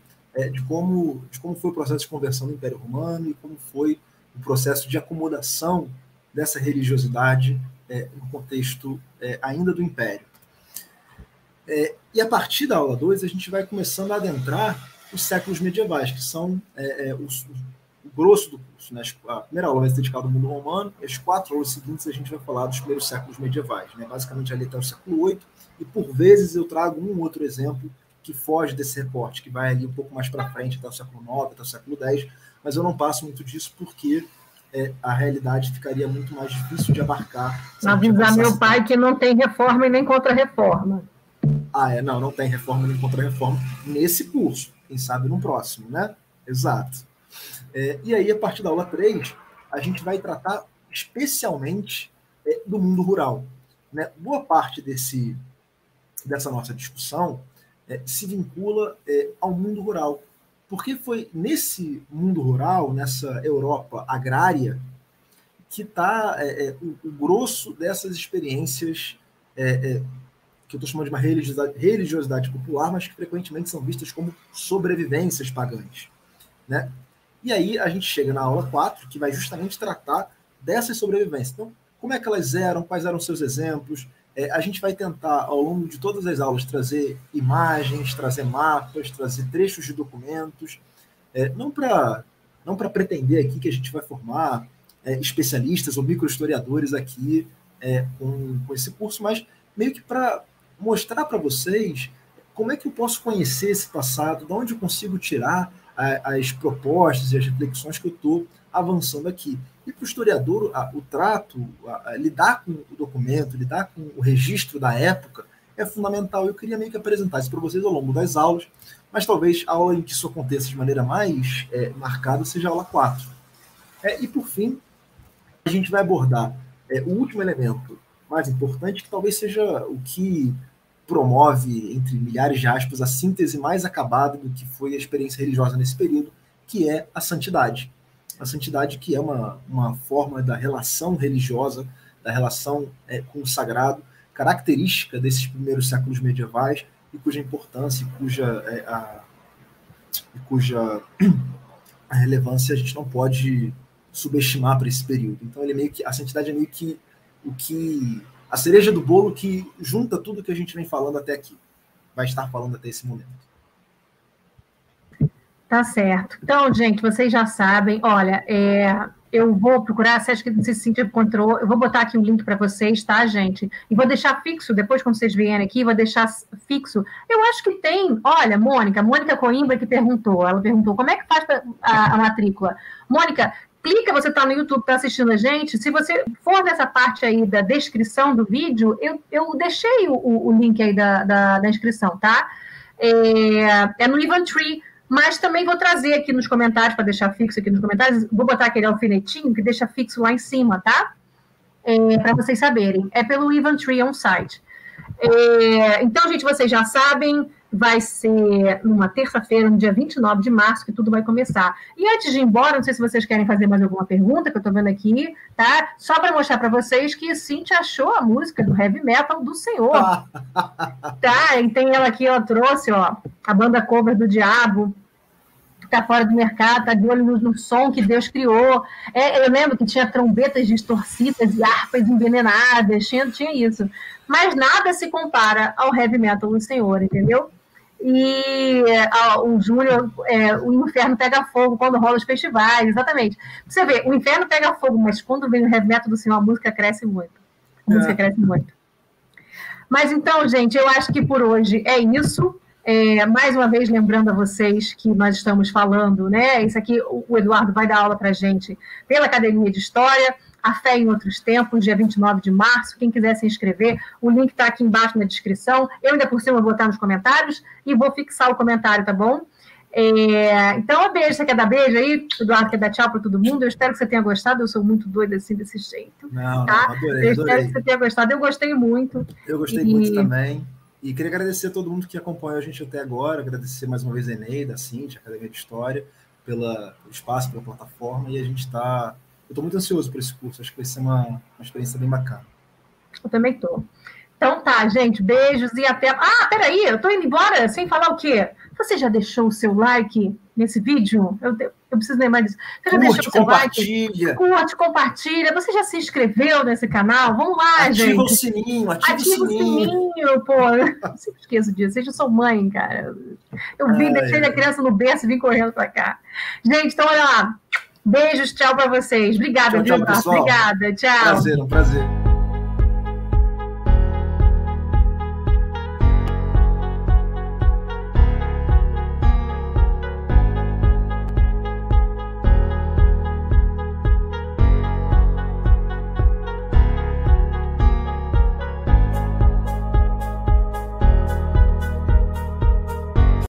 de como foi o processo de conversão do Império Romano e como foi o processo de acomodação dessa religiosidade no contexto ainda do Império. E a partir da aula 2, a gente vai começando a adentrar os séculos medievais, que são o grosso do curso. Né? A primeira aula vai ser dedicada ao mundo romano, e as 4 aulas seguintes a gente vai falar dos primeiros séculos medievais, né? Basicamente ali até o século VIII, e por vezes eu trago um outro exemplo que foge desse recorte, que vai ali um pouco mais para frente, até o século IX, até o século X, mas eu não passo muito disso porque a realidade ficaria muito mais difícil de abarcar. Avisar meu pai que não tem reforma e nem contra-reforma. Não tem reforma nem contra-reforma nesse curso, quem sabe no próximo, né? Exato. E aí, a partir da aula 3, a gente vai tratar especialmente do mundo rural. Né? Boa parte dessa nossa discussão se vincula ao mundo rural, porque foi nesse mundo rural, nessa Europa agrária, que está o grosso dessas experiências que eu estou chamando de uma religiosidade popular, mas que frequentemente são vistas como sobrevivências pagãs. Né? E aí a gente chega na aula 4, que vai justamente tratar dessas sobrevivências. Então, como é que elas eram, quais eram seus exemplos? A gente vai tentar, ao longo de todas as aulas, trazer imagens, trazer mapas, trazer trechos de documentos, não para pretender aqui que a gente vai formar especialistas ou microhistoriadores aqui com esse curso, mas meio que para mostrar para vocês como é que eu posso conhecer esse passado, de onde eu consigo tirar as propostas e as reflexões que eu estou avançando aqui. E para o historiador, o trato, lidar com o documento, lidar com o registro da época é fundamental. Eu queria meio que apresentar isso para vocês ao longo das aulas, mas talvez a aula em que isso aconteça de maneira mais marcada seja a aula 4. E, por fim, a gente vai abordar o último elemento mais importante, que talvez seja o que promove, entre milhares de aspas, a síntese mais acabada do que foi a experiência religiosa nesse período, que é a santidade. A santidade, que é uma forma da relação religiosa, da relação com o sagrado, característica desses primeiros séculos medievais, e cuja importância, cuja relevância a gente não pode subestimar para esse período. Então, a santidade é meio que a cereja do bolo que junta tudo que a gente vem falando até aqui, vai estar falando até esse momento. Tá certo. Então, gente, vocês já sabem, olha, eu vou procurar, se acha que você se encontrou, eu vou botar aqui um link para vocês, tá, gente? E vou deixar fixo, depois quando vocês vierem aqui, vou deixar fixo. Eu acho que tem, olha, Mônica Coimbra que perguntou, ela perguntou, como é que faz a matrícula? Mônica, clica, você está no YouTube, está assistindo a gente, se você for nessa parte aí da descrição do vídeo, eu deixei o link aí da inscrição, tá? É no Eventree, mas também vou trazer aqui nos comentários, para deixar fixo aqui nos comentários, vou botar aquele alfinetinho que deixa fixo lá em cima, tá? Para vocês saberem. É pelo Eventree, é um site. Então, gente, vocês já sabem, vai ser numa terça-feira, no dia 29 de março, que tudo vai começar. E antes de ir embora, não sei se vocês querem fazer mais alguma pergunta, que eu estou vendo aqui, tá? Só para mostrar para vocês que Cíntia achou a música do heavy metal do Senhor. Tá? E tem ela aqui, ela trouxe, ó, a banda cover do Diabo, que tá fora do mercado, tá de olho no som que Deus criou. Eu lembro que tinha trombetas distorcidas e harpas envenenadas, tinha isso. Mas nada se compara ao heavy metal do Senhor, entendeu? E o Júnior, o inferno pega fogo quando rola os festivais, exatamente. Você vê, o inferno pega fogo, mas quando vem o heavy metal do Senhor, a música cresce muito. Cresce muito. Mas então, gente, eu acho que por hoje é isso. Mais uma vez, lembrando a vocês que nós estamos falando, né? Isso aqui, o Eduardo vai dar aula para a gente pela Academia de História, A Fé em Outros Tempos, dia 29 de março. Quem quiser se inscrever, o link está aqui embaixo na descrição. Eu ainda por cima vou botar nos comentários e vou fixar o comentário, tá bom? Então, um beijo. Você quer dar beijo aí? O Eduardo quer dar tchau para todo mundo. Eu espero que você tenha gostado. Eu sou muito doida assim, desse jeito. Não, tá? Adorei. Eu espero que você tenha gostado. Eu gostei muito. Eu gostei muito também. E queria agradecer a todo mundo que acompanhou a gente até agora, agradecer mais uma vez a Eneida, a Cíntia, a Academia de História, pelo espaço, pela plataforma, e a gente está... Eu estou muito ansioso por esse curso, acho que vai ser uma experiência bem bacana. Eu também estou. Então tá, gente, beijos e até... peraí, eu estou indo embora sem falar o quê? Você já deixou o seu like nesse vídeo? Eu preciso lembrar disso. Você já deixou o seu compartilha. Like? Curte, compartilha. Você já se inscreveu nesse canal? Vamos lá, gente. Ativa o sininho, ativa o sininho. Pô. Eu sempre esqueço disso. Eu sou mãe, cara. Eu deixei a criança no berço e vim correndo pra cá. Gente, então olha lá. Beijos, tchau pra vocês. Obrigada, tchau, pessoal. Obrigada, tchau. Um prazer.